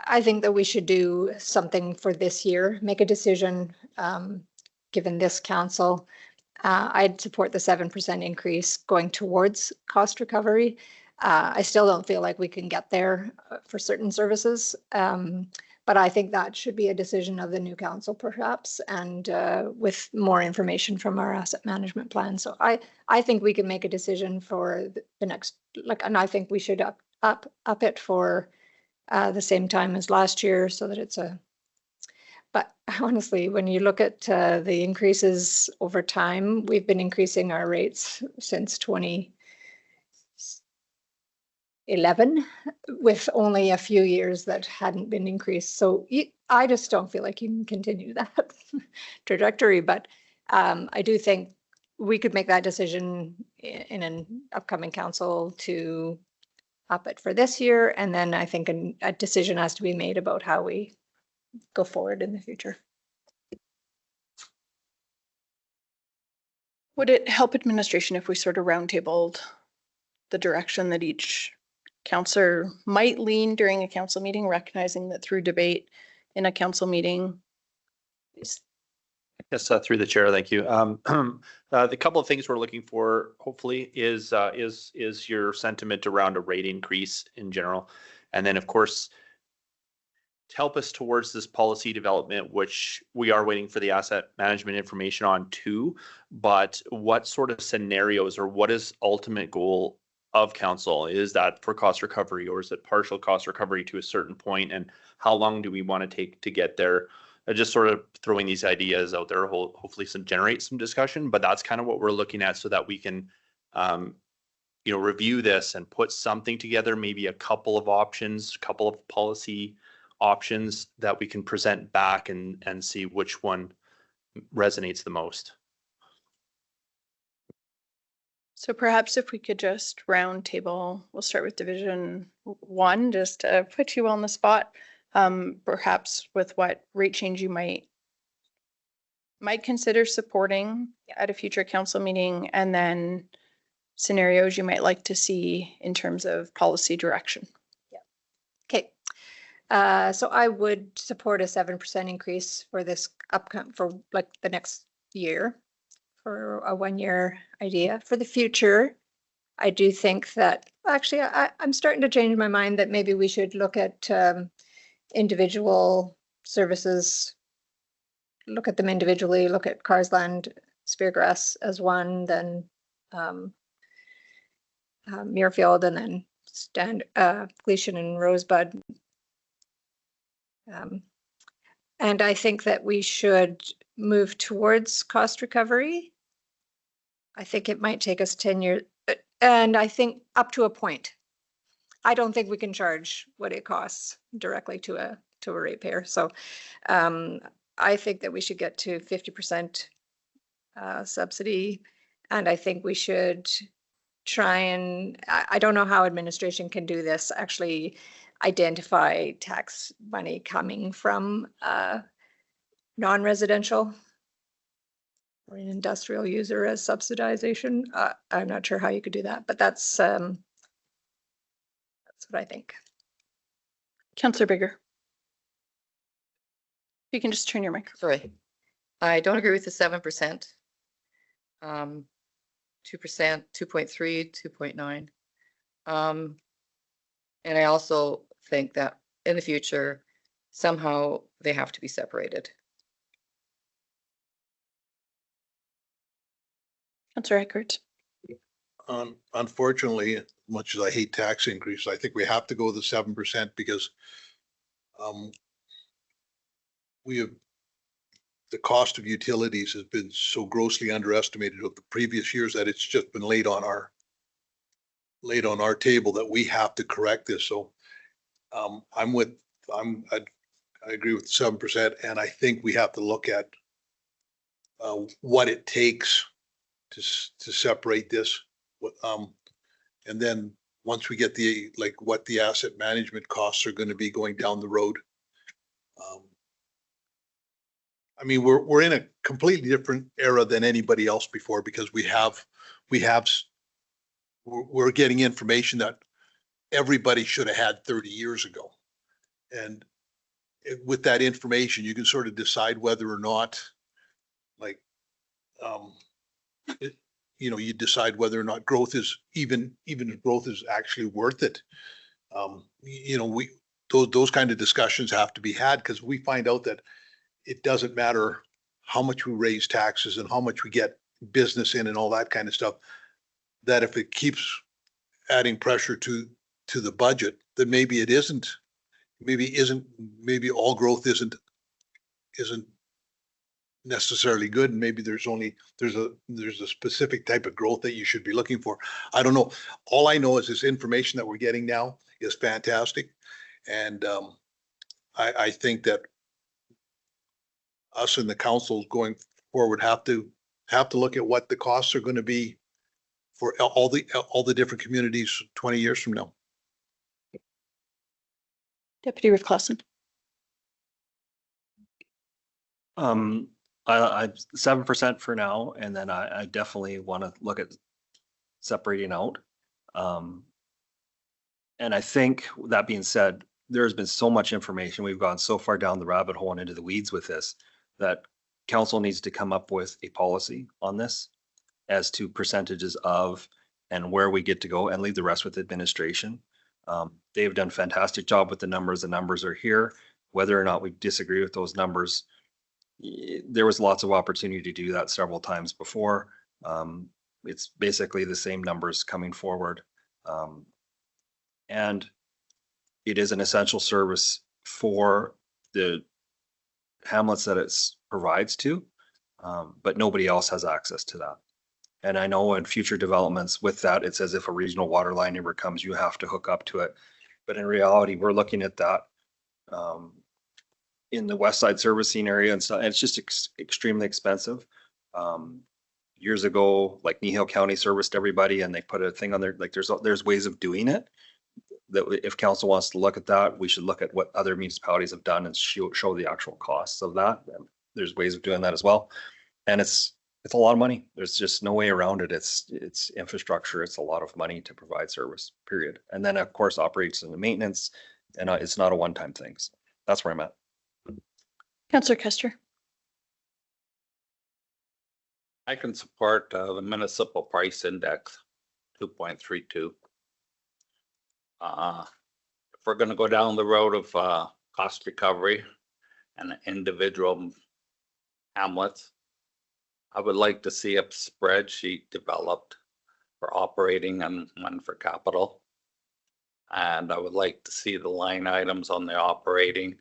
I think that we should do something for this year, make a decision, given this council. I'd support the 7% increase going towards cost recovery. I still don't feel like we can get there for certain services. But I think that should be a decision of the new council perhaps, and with more information from our asset management plan. So I think we can make a decision for the next, and I think we should up it for the same time as last year, so that it's but honestly, when you look at the increases over time, we've been increasing our rates since 2011, with only a few years that hadn't been increased. So I just don't feel like you can continue that trajectory. But I do think we could make that decision in an upcoming council to up it for this year. And then I think a decision has to be made about how we go forward in the future. Would it help administration if we sort of roundtabled the direction that each councillor might lean during a council meeting, recognizing that through debate in a council meeting? Yes, through the chair, thank you. The couple of things we're looking for, hopefully, is your sentiment around a rate increase in general, and then of course, to help us towards this policy development, which we are waiting for the asset management information on too. But what sort of scenarios, or what is ultimate goal of council? Is that for cost recovery, or is it partial cost recovery to a certain point? And how long do we want to take to get there? Just sort of throwing these ideas out there, hopefully generate some discussion, but that's kind of what we're looking at, so that we can, review this and put something together, maybe a couple of options, a couple of policy options that we can present back and see which one resonates the most. So perhaps if we could just round table, we'll start with Division 1, just to put you on the spot. Perhaps with what rate change you might consider supporting at a future council meeting, and then scenarios you might like to see in terms of policy direction. Yeah. Okay. So I would support a 7% increase for this for like the next year, for a 1-year idea. For the future, I do think that actually I'm starting to change my mind that maybe we should look at individual services, look at them individually, look at Carsland, Speargrass as one, then Muirfield, and then Gleason and Rosebud. And I think that we should move towards cost recovery. I think it might take us 10 years, and I think up to a point. I don't think we can charge what it costs directly to a ratepayer. So I think that we should get to 50% subsidy, and I think we should try and, I don't know how administration can do this, actually identify tax money coming from non-residential or an industrial user as subsidization. I'm not sure how you could do that, but that's what I think. Councillor Bigger. You can just turn your mic. Sorry, I don't agree with the 7%. 2%, 2.3, 2.9. And I also think that in the future, somehow they have to be separated. Councillor Eckert. Unfortunately, much as I hate tax increases, I think we have to go the 7% because the cost of utilities has been so grossly underestimated of the previous years that it's just been laid on our table that we have to correct this. So I agree with 7%, and I think we have to look at what it takes to separate this. And then once we get what the asset management costs are going to be going down the road. I mean, we're in a completely different era than anybody else before, because we're getting information that everybody should have had 30 years ago. And with that information, you can sort of decide whether or not, you decide whether or not growth is even if growth is actually worth it. Those kind of discussions have to be had, because we find out that it doesn't matter how much we raise taxes and how much we get business in and all that kind of stuff, that if it keeps adding pressure to the budget, then maybe all growth isn't necessarily good, and maybe there's a specific type of growth that you should be looking for. I don't know. All I know is this information that we're getting now is fantastic, and I think that us and the council going forward have to look at what the costs are going to be for all the different communities 20 years from now. Deputy Reeve Clausen. I 7% for now, and then I definitely want to look at separating out. And I think, that being said, there's been so much information. We've gone so far down the rabbit hole and into the weeds with this, that council needs to come up with a policy on this as to percentages of and where we get to go, and leave the rest with administration. They've done a fantastic job with the numbers. The numbers are here. Whether or not we disagree with those numbers, there was lots of opportunity to do that several times before. It's basically the same numbers coming forward. And it is an essential service for the hamlets that it provides to, but nobody else has access to that. And I know in future developments with that, it's as if a regional water line ever comes, you have to hook up to it. But in reality, we're looking at that in the west side servicing area and stuff, and it's just extremely expensive. Years ago, like Kneehill County serviced everybody, and they put a thing on there. Like there's ways of doing it. That if council wants to look at that, we should look at what other municipalities have done and show the actual costs of that. And there's ways of doing that as well, and it's a lot of money. There's just no way around it. It's infrastructure. It's a lot of money to provide service, period. And then of course operates in the maintenance, and it's not a one-time thing. So that's where I'm at. Councillor Kester. I can support the municipal price index, 2.32. If we're going to go down the road of cost recovery and individual hamlets, I would like to see a spreadsheet developed for operating and one for capital. And I would like to see the line items on the operating,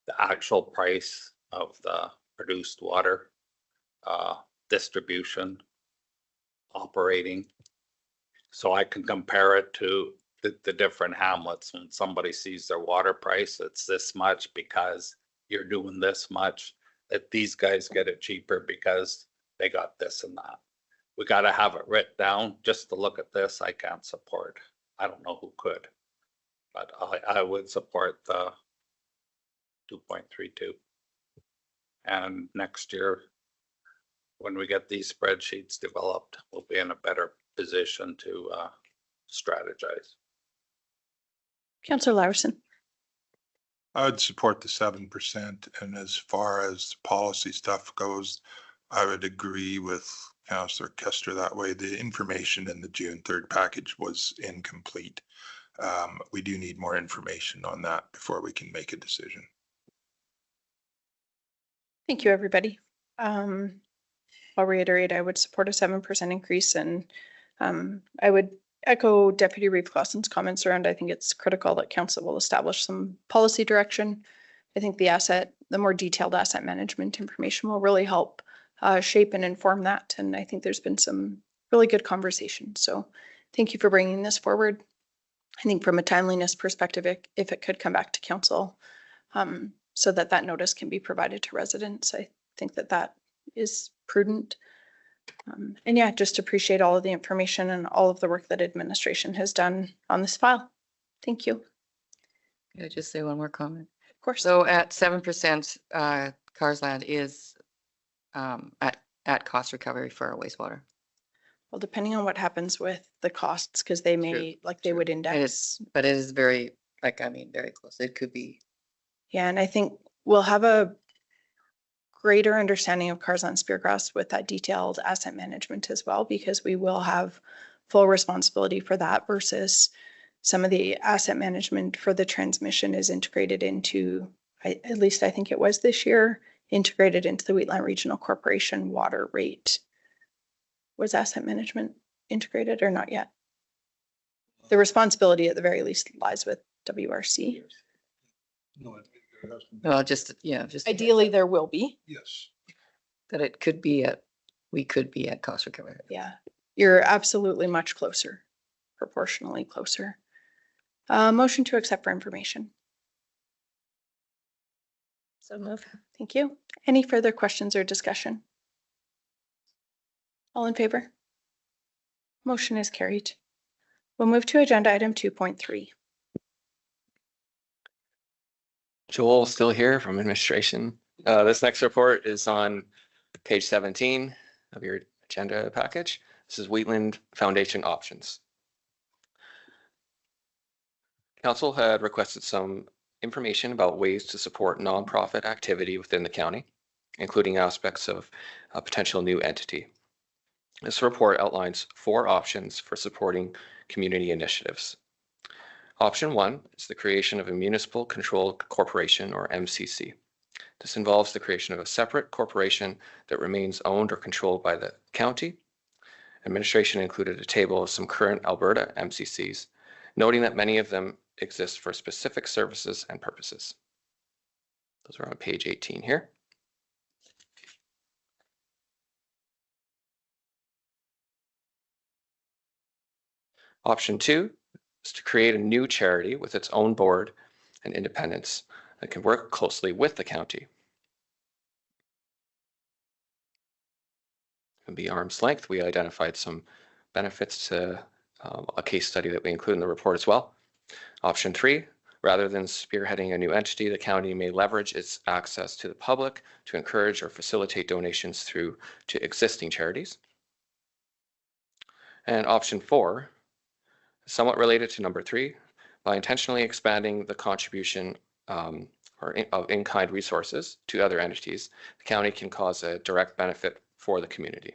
the actual price of the produced water, distribution, operating, so I can compare it to the different hamlets. When somebody sees their water price, it's this much because you're doing this much, that these guys get it cheaper because they got this and that. We got to have it written down. Just to look at this, I can't support. I don't know who could, but I would support the 2.32. And next year, when we get these spreadsheets developed, we'll be in a better position to strategize. Councillor Larson. I would support the 7%. And as far as policy stuff goes, I would agree with Councillor Kester that way. The information in the June 3rd package was incomplete. We do need more information on that before we can make a decision. Thank you, everybody. I'll reiterate, I would support a 7% increase, and I would echo Deputy Reeve Clausen's comments around, I think it's critical that council will establish some policy direction. I think the asset the more detailed asset management information will really help shape and inform that. And I think there's been some really good conversation. So thank you for bringing this forward. I think from a timeliness perspective, if it could come back to council so that that notice can be provided to residents, I think that that is prudent. And yeah, just appreciate all of the information and all of the work that administration has done on this file. Thank you. Can I just say one more comment? Of course. So at 7%, Carsland is at cost recovery for our wastewater. Well, depending on what happens with the costs, because they may, like they would index. But it is very, very close. It could be. Yeah, and I think we'll have a greater understanding of Carsland Speargrass with that detailed asset management as well, because we will have full responsibility for that versus some of the asset management for the transmission is integrated into, at least I think it was this year, integrated into the Wheatland Regional Corporation water rate. Was asset management integrated or not yet? The responsibility at the very least lies with WRC. No, it has to be- Well, just Ideally, there will be. Yes. that we could be at cost recovery. Yeah, you're absolutely much closer, proportionally closer. Motion to accept for information. So move. Thank you. Any further questions or discussion? All in favor? Motion is carried. We'll move to agenda item 2.3. Joel still here from administration. This next report is on page 17 of your agenda package. This is Wheatland Foundation options. Council had requested some information about ways to support nonprofit activity within the county, including aspects of a potential new entity. This report outlines 4 options for supporting community initiatives. Option 1 is the creation of a municipal controlled corporation, or MCC. This involves the creation of a separate corporation that remains owned or controlled by the county. Administration included a table of some current Alberta MCCs, noting that many of them exist for specific services and purposes. Those are on page 18 here. Option 2 is to create a new charity with its own board and independence that can work closely with the county. It can be arm's length. We identified some benefits to a case study that we include in the report as well. Option 3, rather than spearheading a new entity, the county may leverage its access to the public to encourage or facilitate donations through to existing charities. And option 4, somewhat related to number 3, by intentionally expanding the contribution of in-kind resources to other entities, the county can cause a direct benefit for the community.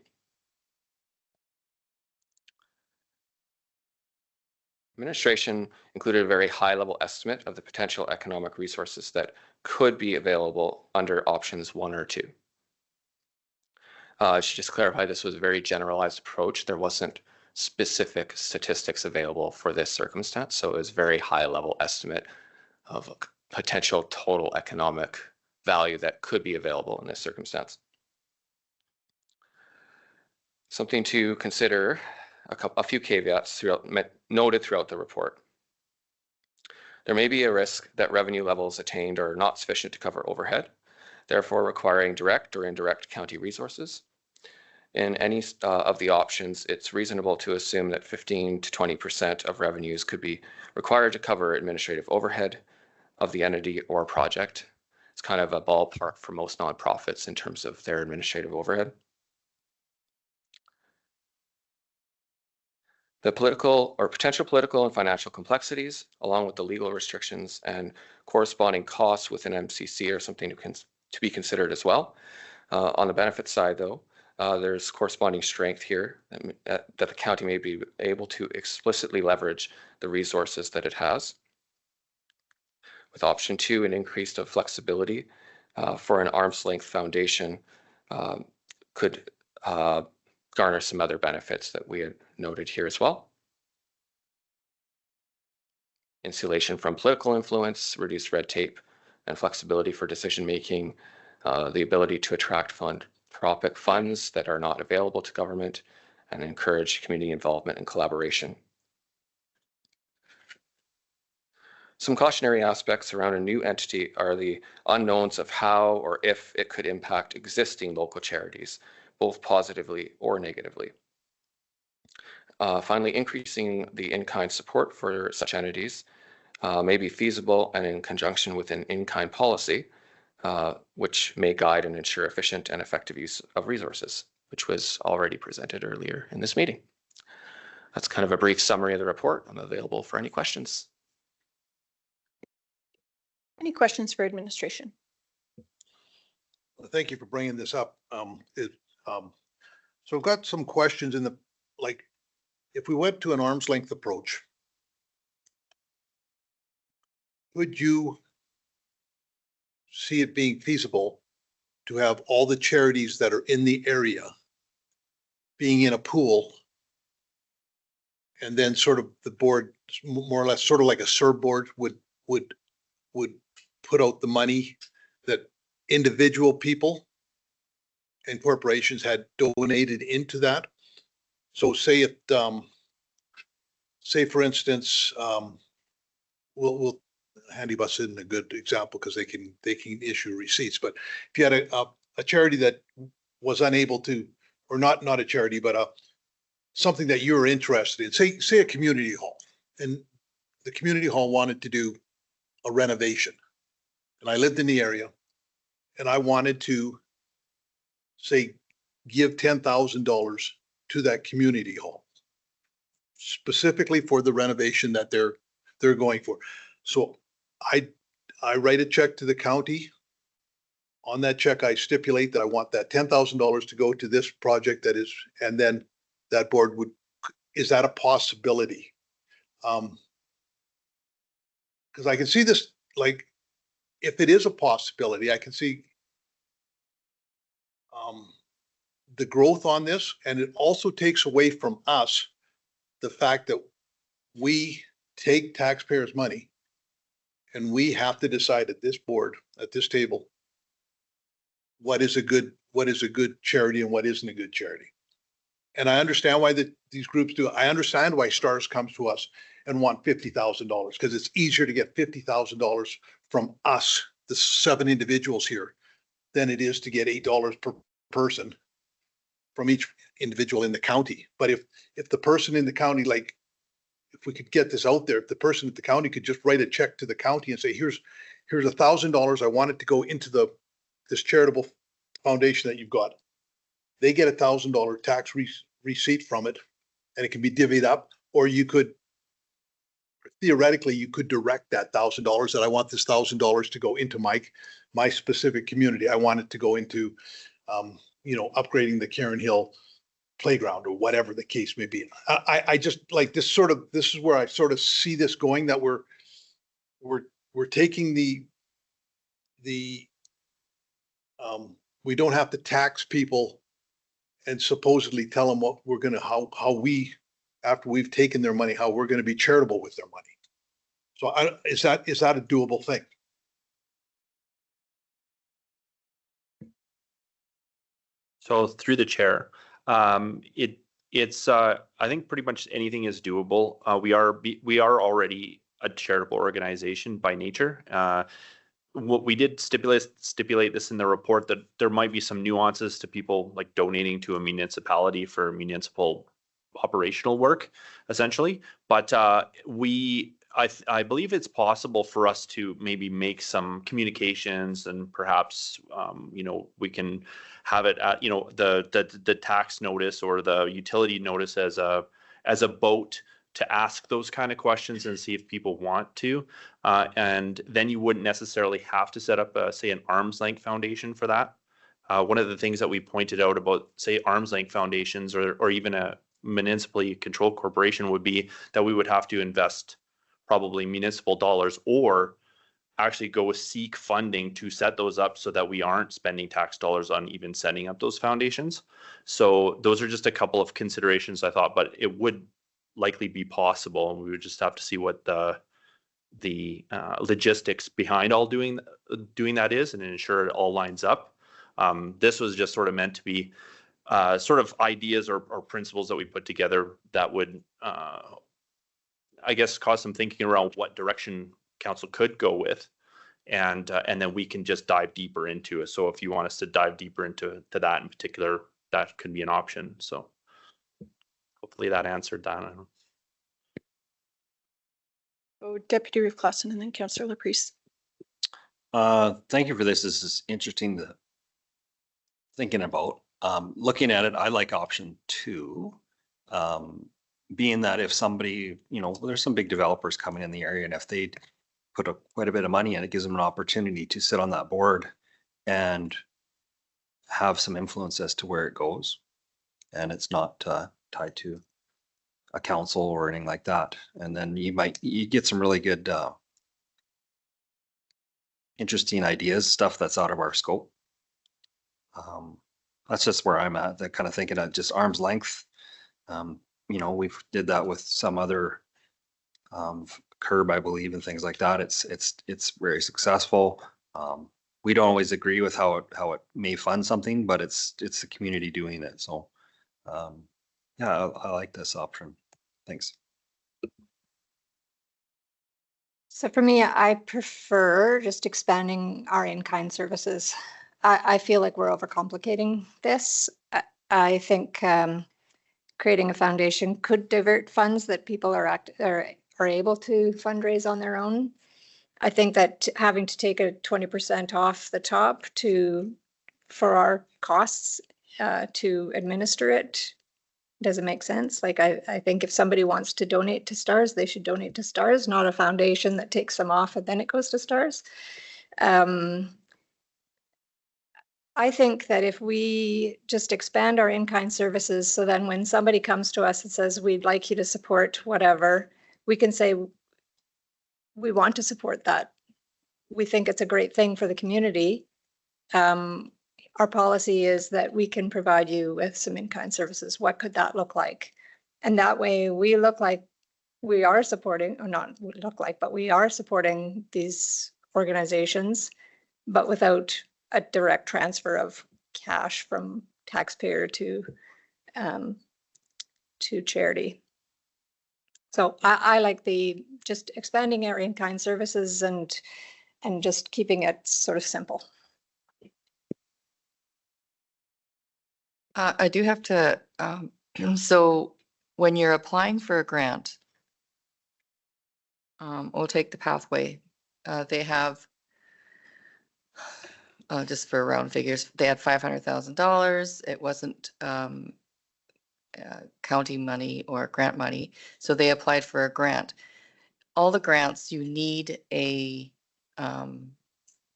Administration included a very high-level estimate of the potential economic resources that could be available under options 1 or 2. I should just clarify, this was a very generalized approach. There wasn't specific statistics available for this circumstance, so it was a very high-level estimate of a potential total economic value that could be available in this circumstance. Something to consider, a few caveats noted throughout the report. There may be a risk that revenue levels attained are not sufficient to cover overhead, therefore requiring direct or indirect county resources. In any of the options, it's reasonable to assume that 15 to 20% of revenues could be required to cover administrative overhead of the entity or project. It's kind of a ballpark for most nonprofits in terms of their administrative overhead. The political or potential political and financial complexities, along with the legal restrictions and corresponding costs within MCC, are something to be considered as well. On the benefit side, though, there's corresponding strength here that the county may be able to explicitly leverage the resources that it has. With option 2, an increase of flexibility for an arm's length foundation could garner some other benefits that we had noted here as well. Insulation from political influence, reduced red tape, and flexibility for decision-making, the ability to attract philanthropic funds that are not available to government, and encourage community involvement and collaboration. Some cautionary aspects around a new entity are the unknowns of how or if it could impact existing local charities, both positively or negatively. Finally, increasing the in-kind support for such entities may be feasible and in conjunction with an in-kind policy, which may guide and ensure efficient and effective use of resources, which was already presented earlier in this meeting. That's kind of a brief summary of the report. I'm available for any questions. Any questions for administration? Thank you for bringing this up. So I've got some questions in the, like, if we went to an arm's length approach, would you see it being feasible to have all the charities that are in the area being in a pool, and then sort of the board, more or less sort of like a SERB board would put out the money that individual people and corporations had donated into that? So say it, say for instance, we'll Handy Bus isn't a good example because they can issue receipts. But if you had a charity that was unable to, or not a charity, but something that you were interested in, say a community hall, and the community hall wanted to do a renovation, and I lived in the area, and I wanted to say give $10,000 to that community hall specifically for the renovation that they're going for. So I write a check to the county. On that check, I stipulate that I want that $10,000 to go to this project that is, and then that board would, is that a possibility? Because I can see this, like, if it is a possibility, I can see the growth on this, and it also takes away from us the fact that we take taxpayers' money and we have to decide at this board, at this table, what is a good charity and what isn't a good charity. And I understand why these groups do it. I understand why STARS comes to us and want $50,000, because it's easier to get $50,000 from us, the 7 individuals here, than it is to get $8 per person from each individual in the county. But if the person in the county, like, if we could get this out there, if the person at the county could just write a check to the county and say, here's $1,000, I want it to go into this charitable foundation that you've got. They get $1,000 tax receipt from it, and it can be divvied up, or you could, theoretically, you could direct that $1,000 that I want this $1,000 to go into my specific community. I want it to go into, upgrading the Karen Hill playground or whatever the case may be. I just like this is where I sort of see this going, that we're taking we don't have to tax people and supposedly tell them what we're going to, how we, after we've taken their money, how we're going to be charitable with their money. So is that a doable thing? So through the chair, it's I think pretty much anything is doable. We are already a charitable organization by nature. What we did stipulate this in the report, that there might be some nuances to people like donating to a municipality for municipal operational work, essentially. But I believe it's possible for us to maybe make some communications, and perhaps we can have it at the tax notice or the utility notice as a vote to ask those kind of questions and see if people want to, and then you wouldn't necessarily have to set up say an arm's length foundation for that. One of the things that we pointed out about, say, arm's length foundations or even a municipally controlled corporation would be that we would have to invest probably municipal dollars, or actually go seek funding to set those up so that we aren't spending tax dollars on even setting up those foundations. So those are just a couple of considerations I thought, but it would likely be possible, and we would just have to see what the the logistics behind all doing that is and ensure it all lines up. This was just sort of meant to be sort of ideas or principles that we put together that would, I guess, cause some thinking around what direction council could go with. And then we can just dive deeper into it. So if you want us to dive deeper into that in particular, that could be an option. So hopefully that answered that. I don't know. Oh, Deputy Reeve Clausen and then Councillor LaPrice. Thank you for this. This is interesting to thinking about. Looking at it, I like option 2. Being that if somebody, you know, there's some big developers coming in the area, and if they put quite a bit of money in, it gives them an opportunity to sit on that board and have some influence as to where it goes. And it's not tied to a council or anything like that. And then you get some really good interesting ideas, stuff that's out of our scope. That's just where I'm at. That kind of thinking of just arm's length. You know, we've did that with some other curb, I believe, and things like that. It's very successful. We don't always agree with how it may fund something, but it's the community doing it. So yeah, I like this option. Thanks. So for me, I prefer just expanding our in-kind services. I feel like we're overcomplicating this. I think creating a foundation could divert funds that people are able to fundraise on their own. I think that having to take a 20% off the top for our costs to administer it doesn't make sense. Like I think if somebody wants to donate to STARS, they should donate to STARS, not a foundation that takes them off and then it goes to STARS. I think that if we just expand our in-kind services, so then when somebody comes to us and says, we'd like you to support whatever, we can say, we want to support that. We think it's a great thing for the community. Our policy is that we can provide you with some in-kind services. What could that look like? And that way we look like we are supporting, or not look like, but we are supporting these organizations, but without a direct transfer of cash from taxpayer to charity. So I like the just expanding our in-kind services and just keeping it sort of simple. I do have to, so when you're applying for a grant, we'll take the pathway. They have, just for round figures, they had $500,000. It wasn't county money or grant money. So they applied for a grant. All the grants, you need a,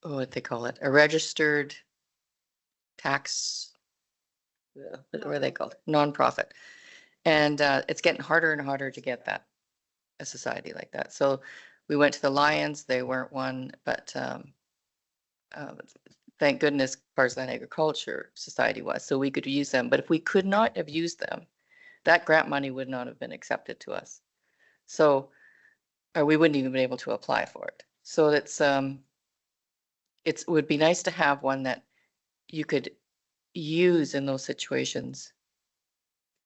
what they call it, a registered tax, what are they called? Nonprofit. And it's getting harder and harder to get that, a society like that. So we went to the Lions, they weren't one, but thank goodness Parksland Agriculture Society was, so we could use them. But if we could not have used them, that grant money would not have been accepted to us. So, or we wouldn't even been able to apply for it. So it would be nice to have one that you could use in those situations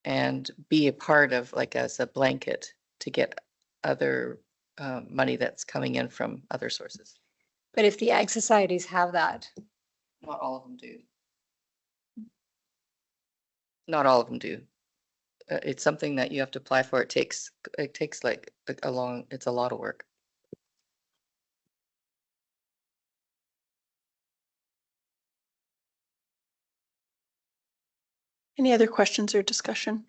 and be a part of, like as a blanket to get other money that's coming in from other sources. But if the ag societies have that. Not all of them do. Not all of them do. It's something that you have to apply for. It takes like it's a lot of work. Any other questions or discussion?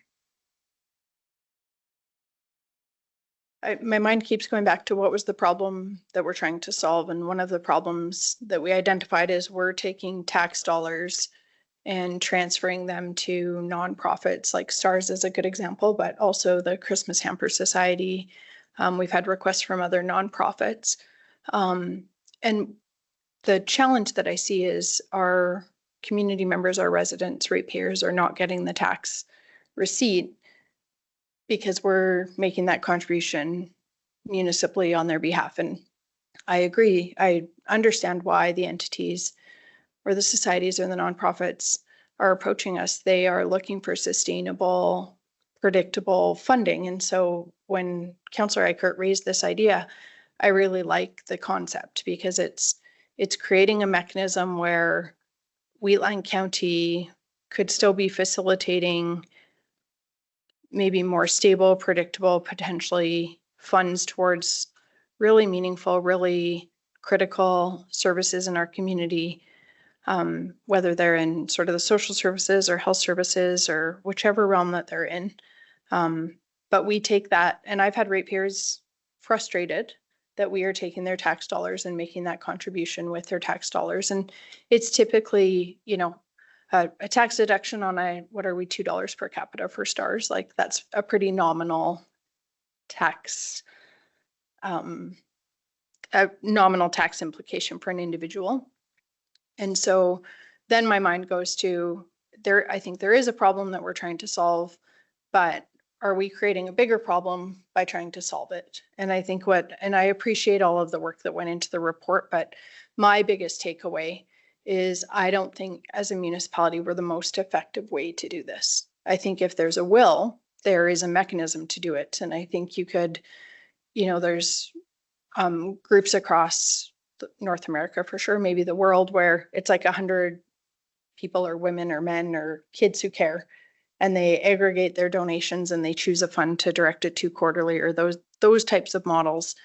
My mind keeps going back to what was the problem that we're trying to solve. And one of the problems that we identified is we're taking tax dollars and transferring them to nonprofits, like STARS is a good example, but also the Christmas Hamper Society. We've had requests from other nonprofits. And the challenge that I see is our community members, our residents, ratepayers are not getting the tax receipt because we're making that contribution municipally on their behalf. And I agree. I understand why the entities or the societies or the nonprofits are approaching us. They are looking for sustainable, predictable funding. And so when Councillor Eichert raised this idea, I really like the concept because it's creating a mechanism where Wheatland County could still be facilitating maybe more stable, predictable, potentially funds towards really meaningful, really critical services in our community, whether they're in sort of the social services or health services or whichever realm that they're in. But we take that, and I've had ratepayers frustrated that we are taking their tax dollars and making that contribution with their tax dollars. And it's typically, you know, a tax deduction on what are we, $2 per capita for stars? Like that's a pretty nominal tax, a nominal tax implication for an individual. And so then my mind goes to I think there is a problem that we're trying to solve, but are we creating a bigger problem by trying to solve it? And I think and I appreciate all of the work that went into the report, but my biggest takeaway is I don't think as a municipality we're the most effective way to do this. I think if there's a will, there is a mechanism to do it. And I think you could, you know, there's groups across North America for sure, maybe the world, where it's like 100 people or women or men or kids who care, and they aggregate their donations and they choose a fund to direct it to quarterly, or those types of models.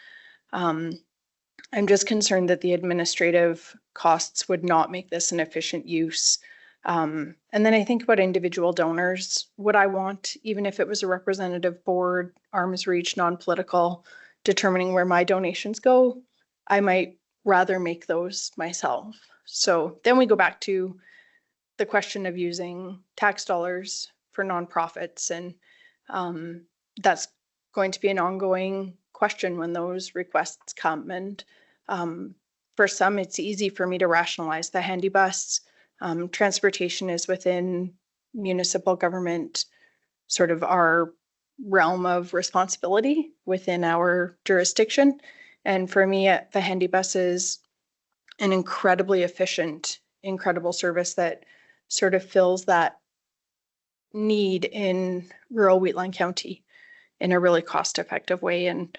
I'm just concerned that the administrative costs would not make this an efficient use. And then I think about individual donors. Would I want, even if it was a representative board, arm's reach, non-political, determining where my donations go, I might rather make those myself. So then we go back to the question of using tax dollars for nonprofits. And that's going to be an ongoing question when those requests come. And for some, it's easy for me to rationalize the handy bus. Transportation is within municipal government, sort of our realm of responsibility within our jurisdiction. And for me, the handy bus is an incredibly efficient, incredible service that sort of fills that need in rural Wheatland County in a really cost-effective way. And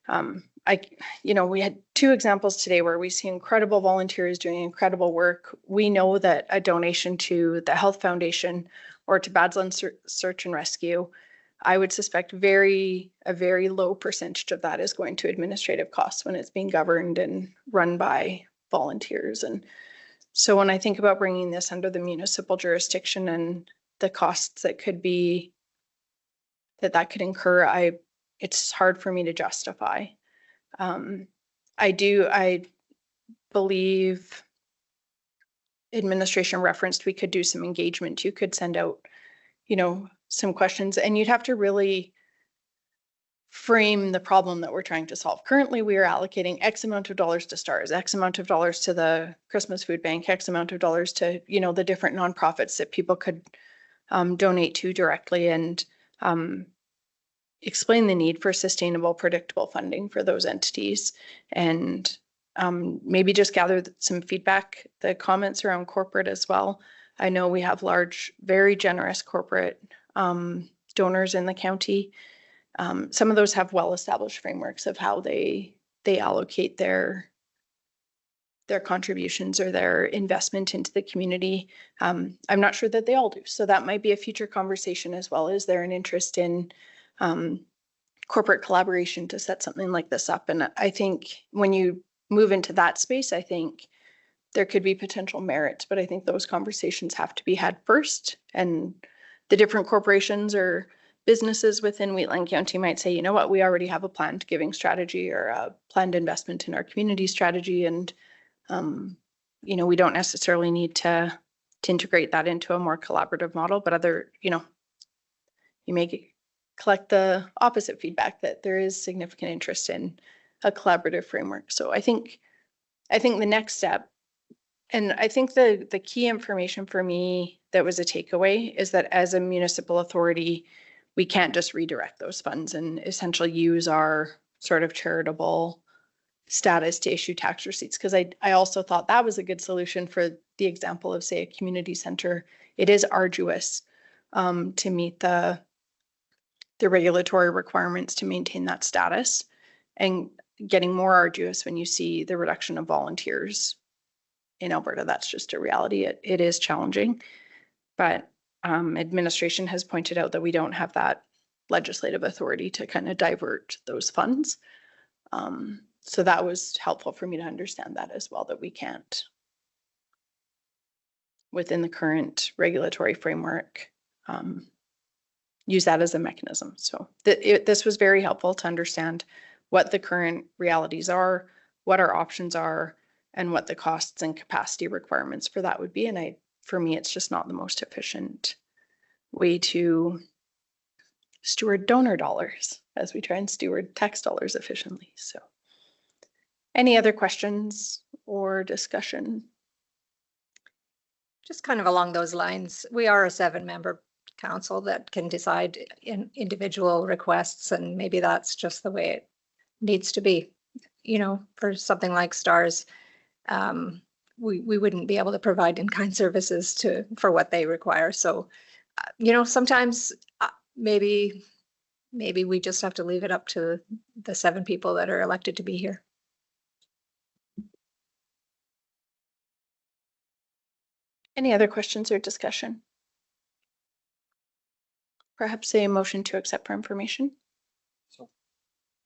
we had 2 examples today where we see incredible volunteers doing incredible work. We know that a donation to the Health Foundation or to Badlands Search and Rescue, I would suspect a very low percentage of that is going to administrative costs when it's being governed and run by volunteers. And so when I think about bringing this under the municipal jurisdiction and the costs that could be, that could incur, it's hard for me to justify. I believe administration referenced we could do some engagement. You could send out, some questions, and you'd have to really frame the problem that we're trying to solve. Currently, we are allocating X amount of dollars to STARS, X amount of dollars to the Christmas Food Bank, X amount of dollars to, the different nonprofits that people could donate to directly, and explain the need for sustainable, predictable funding for those entities, and maybe just gather some feedback, the comments around corporate as well. I know we have large, very generous corporate donors in the county. Some of those have well-established frameworks of how they allocate their contributions or their investment into the community. I'm not sure that they all do. So that might be a future conversation as well. Is there an interest in corporate collaboration to set something like this up? And I think when you move into that space, I think there could be potential merit, but I think those conversations have to be had first. And the different corporations or businesses within Wheatland County might say, you know what, we already have a planned giving strategy or a planned investment in our community strategy. And, we don't necessarily need to integrate that into a more collaborative model, but you may collect the opposite feedback that there is significant interest in a collaborative framework. So I think the next step, and I think the key information for me that was a takeaway, is that as a municipal authority, we can't just redirect those funds and essentially use our sort of charitable status to issue tax receipts. Because I also thought that was a good solution for the example of, say, a community center. It is arduous to meet the regulatory requirements to maintain that status, and getting more arduous when you see the reduction of volunteers in Alberta. That's just a reality. It is challenging, but administration has pointed out that we don't have that legislative authority to kind of divert those funds. So that was helpful for me to understand that as well, that we can't, within the current regulatory framework, use that as a mechanism. So this was very helpful to understand what the current realities are, what our options are, and what the costs and capacity requirements for that would be. And for me, it's just not the most efficient way to steward donor dollars as we try and steward tax dollars efficiently. So any other questions or discussion? Just kind of along those lines, we are a 7-member council that can decide in individual requests, and maybe that's just the way it needs to be. You know, for something like STARS, we wouldn't be able to provide in-kind services for what they require. So, you know, sometimes maybe we just have to leave it up to the 7 people that are elected to be here. Any other questions or discussion? Perhaps a motion to accept for information.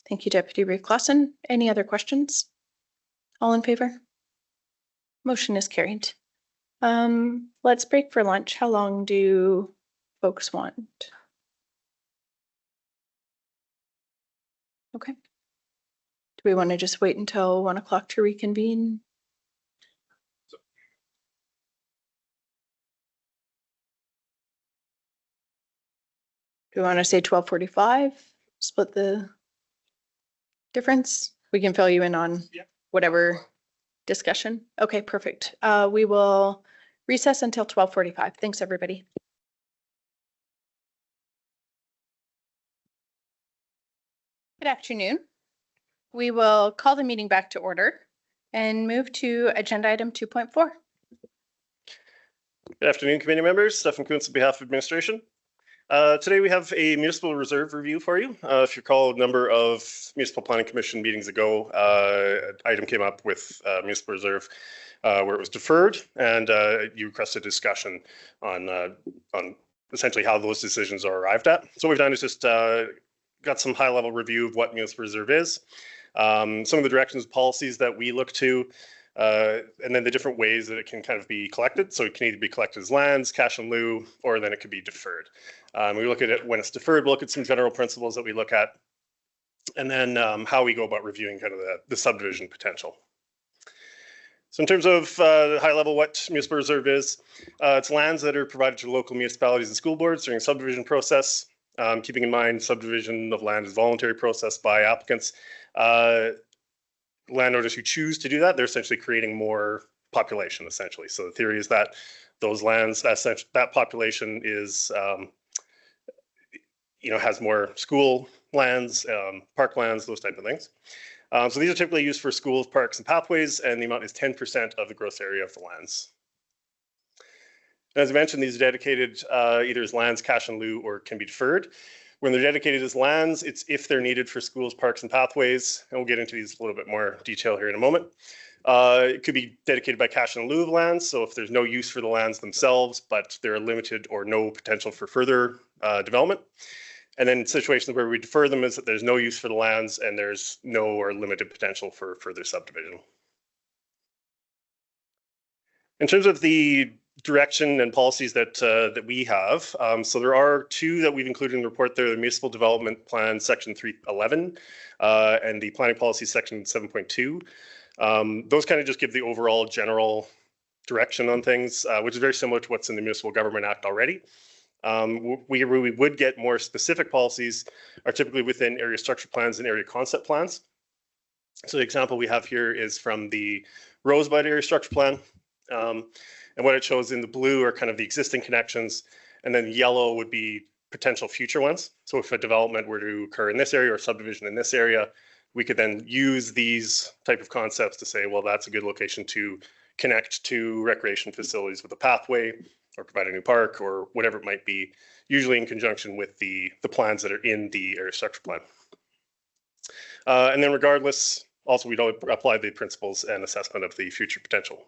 Thank you, Deputy Reeve Clausen. Any other questions? All in favor? Motion is carried. Let's break for lunch. How long do folks want? Okay. Do we want to just wait until 1 o'clock to reconvene? Do we want to say 12:45? Split the difference? We can fill you in on whatever discussion. Okay, perfect. We will recess until 12:45. Thanks, everybody. Good afternoon. We will call the meeting back to order and move to agenda item 2.4. Good afternoon, committee members. Stefan Kuntz on behalf of administration. Today we have a municipal reserve review for you. If you recall, a number of municipal planning commission meetings ago, an item came up with municipal reserve where it was deferred, and you requested discussion on essentially how those decisions are arrived at. So what we've done is just got some high-level review of what municipal reserve is, some of the directions, policies that we look to, and then the different ways that it can kind of be collected. So it can either be collected as lands, cash in lieu, or then it could be deferred. We look at it when it's deferred, we'll look at some general principles that we look at, and then how we go about reviewing kind of the subdivision potential. So in terms of high level, what municipal reserve is, it's lands that are provided to local municipalities and school boards during subdivision process. Keeping in mind subdivision of land is a voluntary process by applicants. Landowners who choose to do that, they're essentially creating more population, essentially. So the theory is that those lands, that population is, has more school lands, park lands, those type of things. So these are typically used for schools, parks, and pathways, and the amount is 10% of the gross area of the lands. As I mentioned, these are dedicated either as lands, cash in lieu, or can be deferred. When they're dedicated as lands, it's if they're needed for schools, parks, and pathways, and we'll get into these a little bit more detail here in a moment. It could be dedicated by cash in lieu of lands, so if there's no use for the lands themselves, but there are limited or no potential for further development. And then situations where we defer them is that there's no use for the lands and there's no or limited potential for further subdivision. In terms of the direction and policies that we have. So there are 2 that we've included in the report there, the Municipal Development Plan Section 311 and the Planning Policy Section 7.2. Those kind of just give the overall general direction on things, which is very similar to what's in the Municipal Government Act already. We would get more specific policies are typically within area structure plans and area concept plans. So the example we have here is from the Rosebud Area Structure Plan. And what it shows in the blue are kind of the existing connections, and then yellow would be potential future ones. So if a development were to occur in this area or subdivision in this area, we could then use these type of concepts to say, well, that's a good location to connect to recreation facilities with a pathway or provide a new park or whatever it might be, usually in conjunction with the plans that are in the area structure plan. And then regardless, also we don't apply the principles and assessment of the future potential.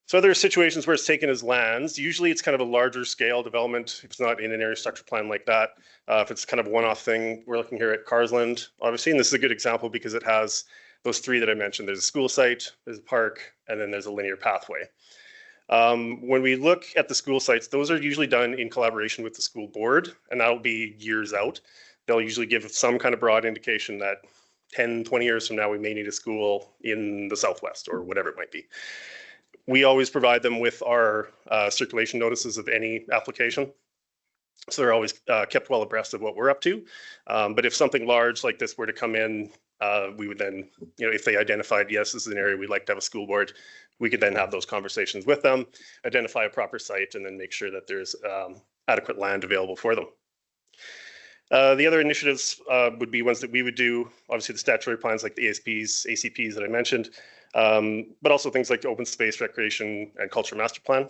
So other situations where it's taken as lands, usually it's kind of a larger scale development. If it's not in an area structure plan like that, if it's kind of a one-off thing, we're looking here at Carsland, obviously, and this is a good example because it has those three that I mentioned. There's a school site, there's a park, and then there's a linear pathway. When we look at the school sites, those are usually done in collaboration with the school board, and that'll be years out. They'll usually give some kind of broad indication that 10, 20 years from now, we may need a school in the Southwest or whatever it might be. We always provide them with our circulation notices of any application. So they're always kept well abreast of what we're up to. But if something large like this were to come in, we would then, if they identified, yes, this is an area we'd like to have a school board, we could then have those conversations with them, identify a proper site, and then make sure that there's adequate land available for them. The other initiatives would be ones that we would do, obviously the statutory plans like the ASPs, ACPs that I mentioned, but also things like the open space, recreation, and culture master plan.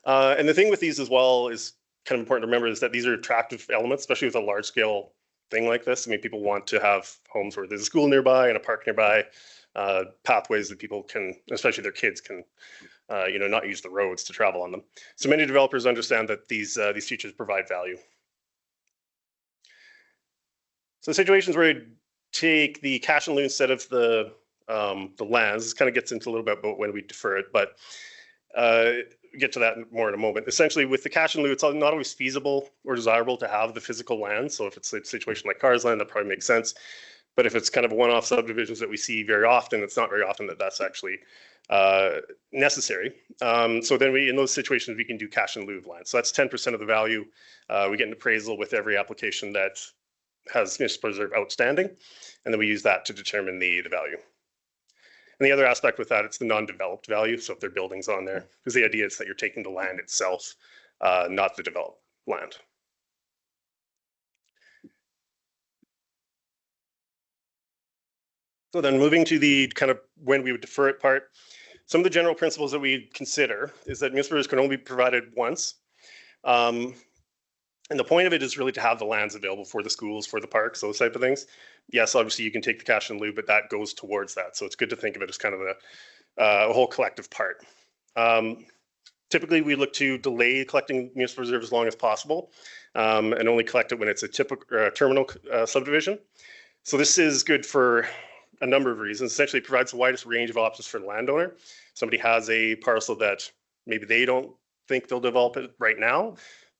And the thing with these as well is kind of important to remember is that these are attractive elements, especially with a large scale thing like this. I mean, people want to have homes where there's a school nearby and a park nearby, pathways that people can, especially their kids can, not use the roads to travel on them. So many developers understand that these features provide value. So situations where you take the cash in lieu instead of the lands, this kind of gets into a little bit about when we defer it, but get to that more in a moment. Essentially, with the cash in lieu, it's not always feasible or desirable to have the physical land. So if it's a situation like Carsland, that probably makes sense. But if it's kind of one-off subdivisions that we see very often, it's not very often that that's actually necessary. So then in those situations, we can do cash in lieu of land. So that's 10% of the value. We get an appraisal with every application that has municipal reserve outstanding, and then we use that to determine the value. And the other aspect with that, it's the non-developed value. So if there are buildings on there, because the idea is that you're taking the land itself, not the developed land. So then moving to the kind of when we would defer it part, some of the general principles that we consider is that municipal reserves can only be provided once. And the point of it is really to have the lands available for the schools, for the parks, those type of things. Yes, obviously you can take the cash in lieu, but that goes towards that. So it's good to think of it as kind of a whole collective part. Typically, we look to delay collecting municipal reserve as long as possible and only collect it when it's a typical terminal subdivision. So this is good for a number of reasons. Essentially, it provides the widest range of options for the landowner. Somebody has a parcel that maybe they don't think they'll develop it right now,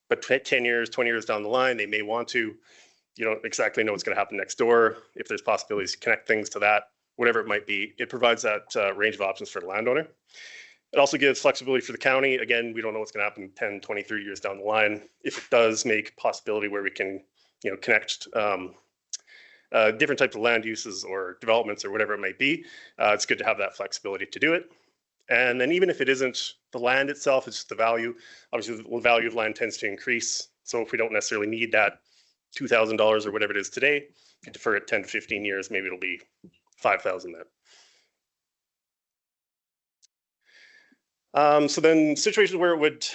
but 10 years, 20 years down the line, they may want to. You don't exactly know what's going to happen next door. If there's possibilities to connect things to that, whatever it might be, it provides that range of options for the landowner. It also gives flexibility for the county. Again, we don't know what's going to happen 10, 20, 30 years down the line. If it does make a possibility where we can, connect different types of land uses or developments or whatever it might be, it's good to have that flexibility to do it. And then even if it isn't the land itself, it's just the value. Obviously, the value of land tends to increase. So if we don't necessarily need that $2,000 or whatever it is today, you defer it 10 to 15 years, maybe it'll be $5,000 then. So then situations where it would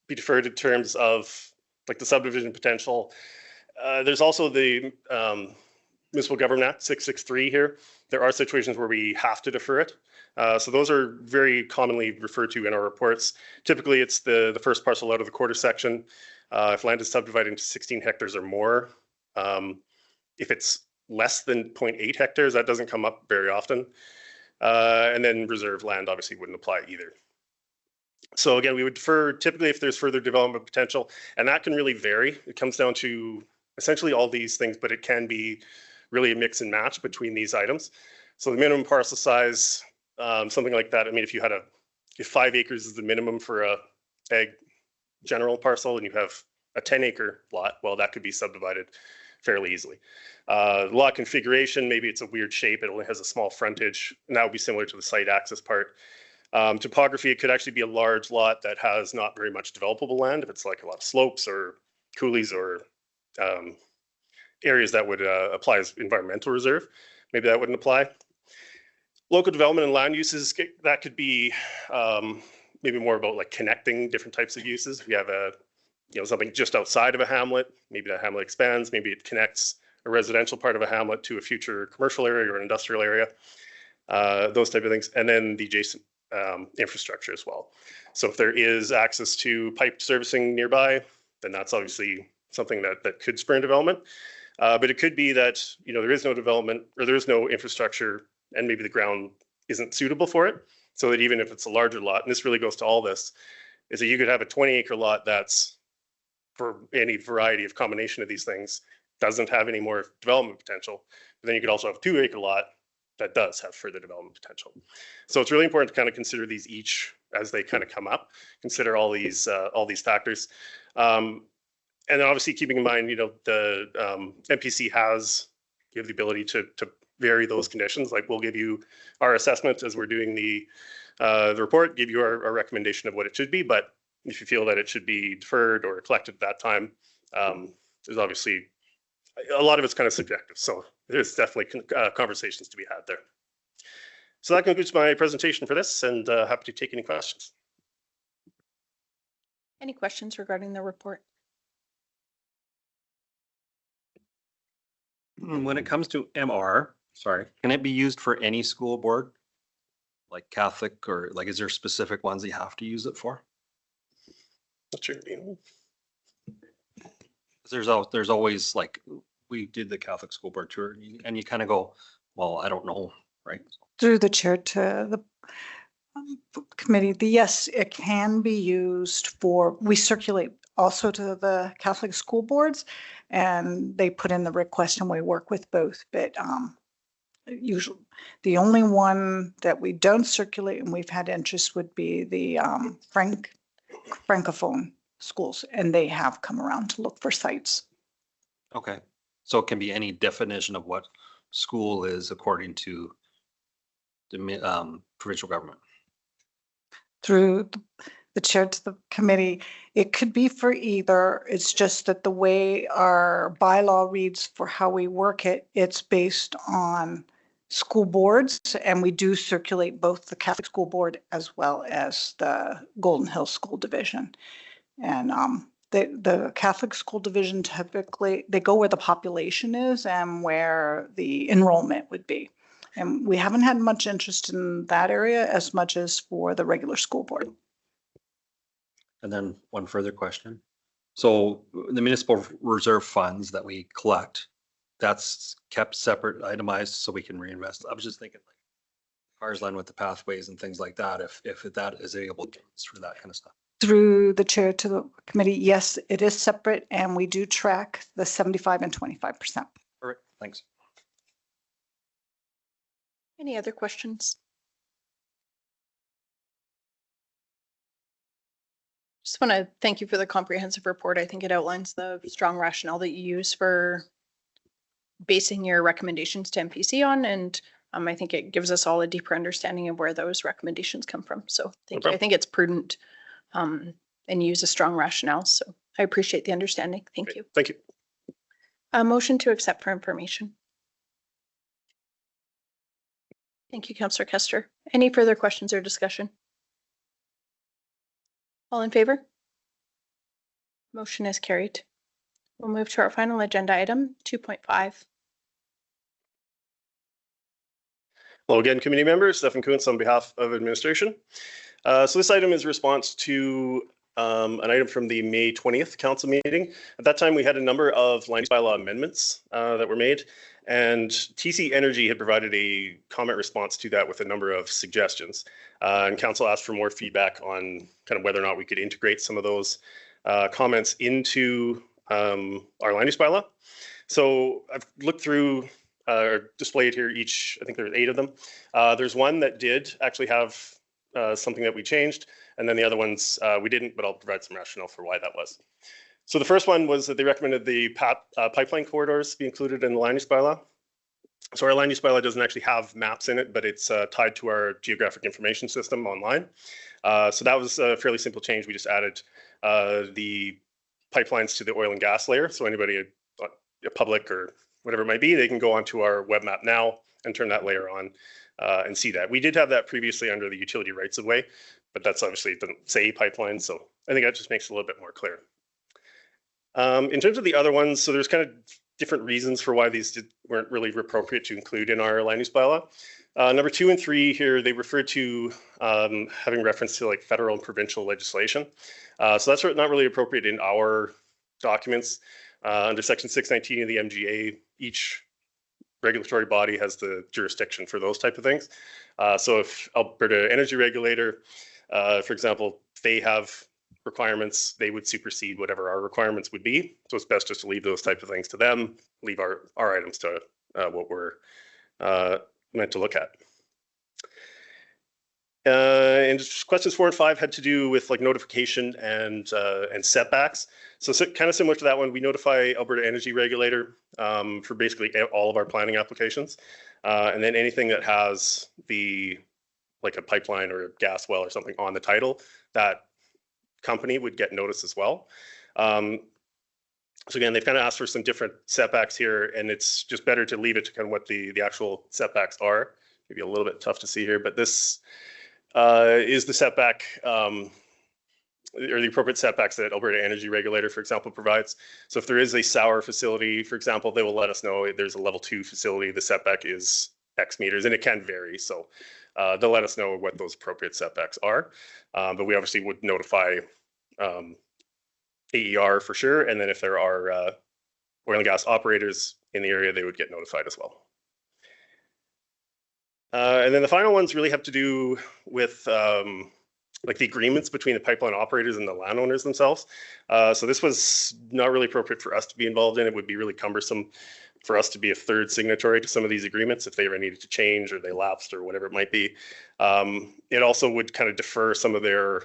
be deferred in terms of like the subdivision potential, there's also the Municipal Government Act 663 here. There are situations where we have to defer it. So those are very commonly referred to in our reports. Typically, it's the first parcel out of the quarter section. If land is subdivided into 16 hectares or more, if it's less than 0.8 hectares, that doesn't come up very often. And then reserve land obviously wouldn't apply either. So again, we would defer typically if there's further development potential, and that can really vary. It comes down to essentially all these things, but it can be really a mix and match between these items. So the minimum parcel size, something like that. I mean, if 5 acres is the minimum for a ag general parcel and you have a 10-acre lot, well, that could be subdivided fairly easily. Lot configuration, maybe it's a weird shape. It only has a small frontage, and that would be similar to the site access part. Topography, it could actually be a large lot that has not very much developable land. If it's like a lot of slopes or coulees or areas that would apply as environmental reserve, maybe that wouldn't apply. Local development and land uses, that could be maybe more about like connecting different types of uses. If you have something just outside of a hamlet, maybe that hamlet expands, maybe it connects a residential part of a hamlet to a future commercial area or an industrial area, those type of things. And then the adjacent infrastructure as well. So if there is access to pipe servicing nearby, then that's obviously something that could spur development. But it could be that, there is no development or there is no infrastructure and maybe the ground isn't suitable for it. So that even if it's a larger lot, and this really goes to all this, is that you could have a 20-acre lot that's for any variety of combination of these things, doesn't have any more development potential. But then you could also have a 2-acre lot that does have further development potential. So it's really important to kind of consider these each as they kind of come up, consider all these factors. And then obviously keeping in mind, the MPC you have the ability to vary those conditions. Like we'll give you our assessment as we're doing the report, give you our recommendation of what it should be. But if you feel that it should be deferred or collected at that time, there's obviously a lot of it's kind of subjective. So there's definitely conversations to be had there. So that concludes my presentation for this, and happy to take any questions. Any questions regarding the report? When it comes to MR, can it be used for any school board? Like Catholic, or like, is there specific ones that you have to use it for? Not sure. There's always, like, we did the Catholic school board tour and you kind of go, well, I don't know, right? Through the chair to the committee, yes, it can be used for, we circulate also to the Catholic school boards and they put in the request and we work with both, but usually the only one that we don't circulate and we've had interest would be the Francophone schools, and they have come around to look for sites. Okay, so it can be any definition of what school is according to the provincial government. Through the chair to the committee, it could be for either. It's just that the way our bylaw reads for how we work it, it's based on school boards, and we do circulate both the Catholic school board as well as the Golden Hill School Division. And the Catholic school division, typically they go where the population is and where the enrollment would be. And we haven't had much interest in that area as much as for the regular school board. And then one further question. So the municipal reserve funds that we collect, that's kept separate, itemized, so we can reinvest. I was just thinking like cars line with the pathways and things like that, if that is able to for that kind of stuff. Through the chair to the committee, yes, it is separate, and we do track the 75 and 25%. All right, thanks. Any other questions? Just want to thank you for the comprehensive report. I think it outlines the strong rationale that you use for basing your recommendations to MPC on, and I think it gives us all a deeper understanding of where those recommendations come from. So thank you. I think it's prudent and use a strong rationale. So I appreciate the understanding. Thank you. Thank you. A motion to accept for information. Thank you, Councillor Kester. Any further questions or discussion? All in favor? Motion is carried. We'll move to our final agenda item, 2.5. Hello again, committee members. Stefan Kuntz on behalf of administration. So this item is a response to an item from the May 20th council meeting. At that time, we had a number of land use bylaw amendments that were made, and TC Energy had provided a comment response to that with a number of suggestions. And council asked for more feedback on kind of whether or not we could integrate some of those comments into our land use bylaw. So I've looked through or displayed here each, I think there's 8 of them. There's one that did actually have something that we changed, and then the other ones we didn't, but I'll provide some rationale for why that was. So the first one was that they recommended the pipeline corridors be included in the land use bylaw. So our land use bylaw doesn't actually have maps in it, but it's tied to our geographic information system online. So that was a fairly simple change. We just added the pipelines to the oil and gas layer. So anybody public or whatever it might be, they can go onto our web map now and turn that layer on and see that. We did have that previously under the utility rights of way, but that's obviously, it doesn't say pipeline. So I think that just makes it a little bit more clear. In terms of the other ones, so there's kind of different reasons for why these weren't really appropriate to include in our land use bylaw. Number 2 and 3 here, they refer to having reference to like federal and provincial legislation. So that's not really appropriate in our documents. Under section 619 of the MGA, each regulatory body has the jurisdiction for those type of things. So if Alberta Energy Regulator, for example, they have requirements, they would supersede whatever our requirements would be. So it's best just to leave those type of things to them, leave our items to what we're meant to look at. And questions 4 and 5 had to do with like notification and setbacks. So kind of similar to that one, we notify Alberta Energy Regulator for basically all of our planning applications. And then anything that has like a pipeline or a gas well or something on the title, that company would get notice as well. So again, they've kind of asked for some different setbacks here, and it's just better to leave it to kind of what the actual setbacks are. Maybe a little bit tough to see here, but this is the setback or the appropriate setbacks that Alberta Energy Regulator, for example, provides. So if there is a sour facility, for example, they will let us know there's a level 2 facility, the setback is X meters, and it can vary. So they'll let us know what those appropriate setbacks are. But we obviously would notify AER for sure. And then if there are oil and gas operators in the area, they would get notified as well. And then the final ones really have to do with like the agreements between the pipeline operators and the landowners themselves. So this was not really appropriate for us to be involved in. It would be really cumbersome for us to be a third signatory to some of these agreements if they ever needed to change or they lapsed or whatever it might be. It also would kind of defer some of their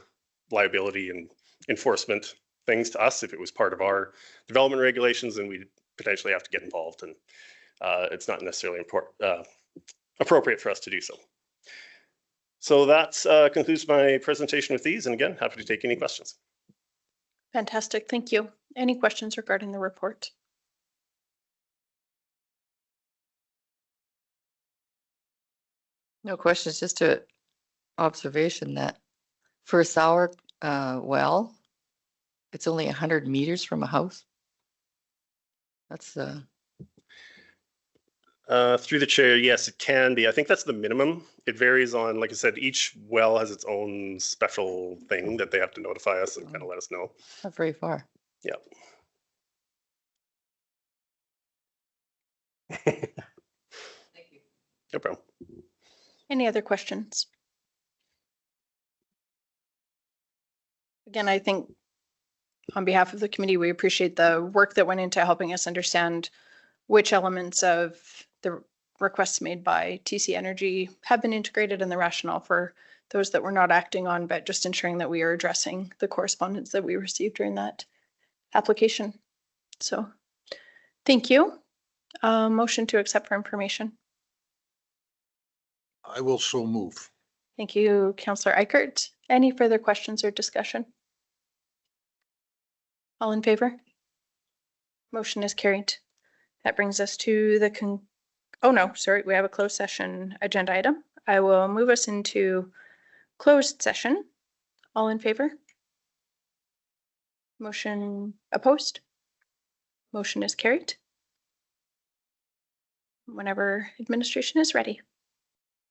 liability and enforcement things to us if it was part of our development regulations, and we'd potentially have to get involved, and it's not necessarily appropriate for us to do so. So that concludes my presentation with these, and again, happy to take any questions. Fantastic, thank you. Any questions regarding the report? No questions, just a observation that for a sour well, it's only 100 meters from a house. That's through the chair, yes, it can be. I think that's the minimum. It varies on, like I said, each well has its own special thing that they have to notify us and kind of let us know. not very far. Yeah. Thank you. No problem. Any other questions? Again, I think on behalf of the committee, we appreciate the work that went into helping us understand which elements of the requests made by TC Energy have been integrated and the rationale for those that we're not acting on, but just ensuring that we are addressing the correspondence that we received during that application. So thank you. Motion to accept for information. I will so move. Thank you, Councillor Eichert. Any further questions or discussion? All in favor? Motion is carried. That brings us to the oh no, sorry, we have a closed session agenda item. I will move us into closed session. All in favor? Motion opposed? Motion is carried. Whenever administration is ready.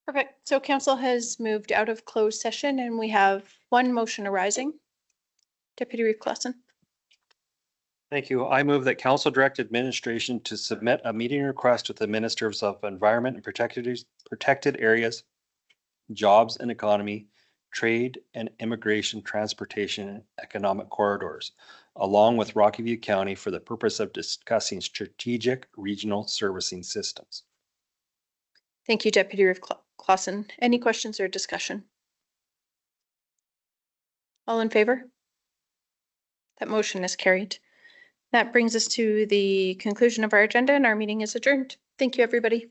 Perfect. So council has moved out of closed session and we have one motion arising. Deputy Reeve Clausen. Thank you. I move that council direct administration to submit a meeting request with the Ministers of Environment and Protected Areas, Jobs and Economy, Trade and Immigration, Transportation and Economic Corridors, along with Rocky View County for the purpose of discussing strategic regional servicing systems. Thank you, Deputy Reeve Clausen. Any questions or discussion? All in favor? That motion is carried. That brings us to the conclusion of our agenda and our meeting is adjourned. Thank you, everybody.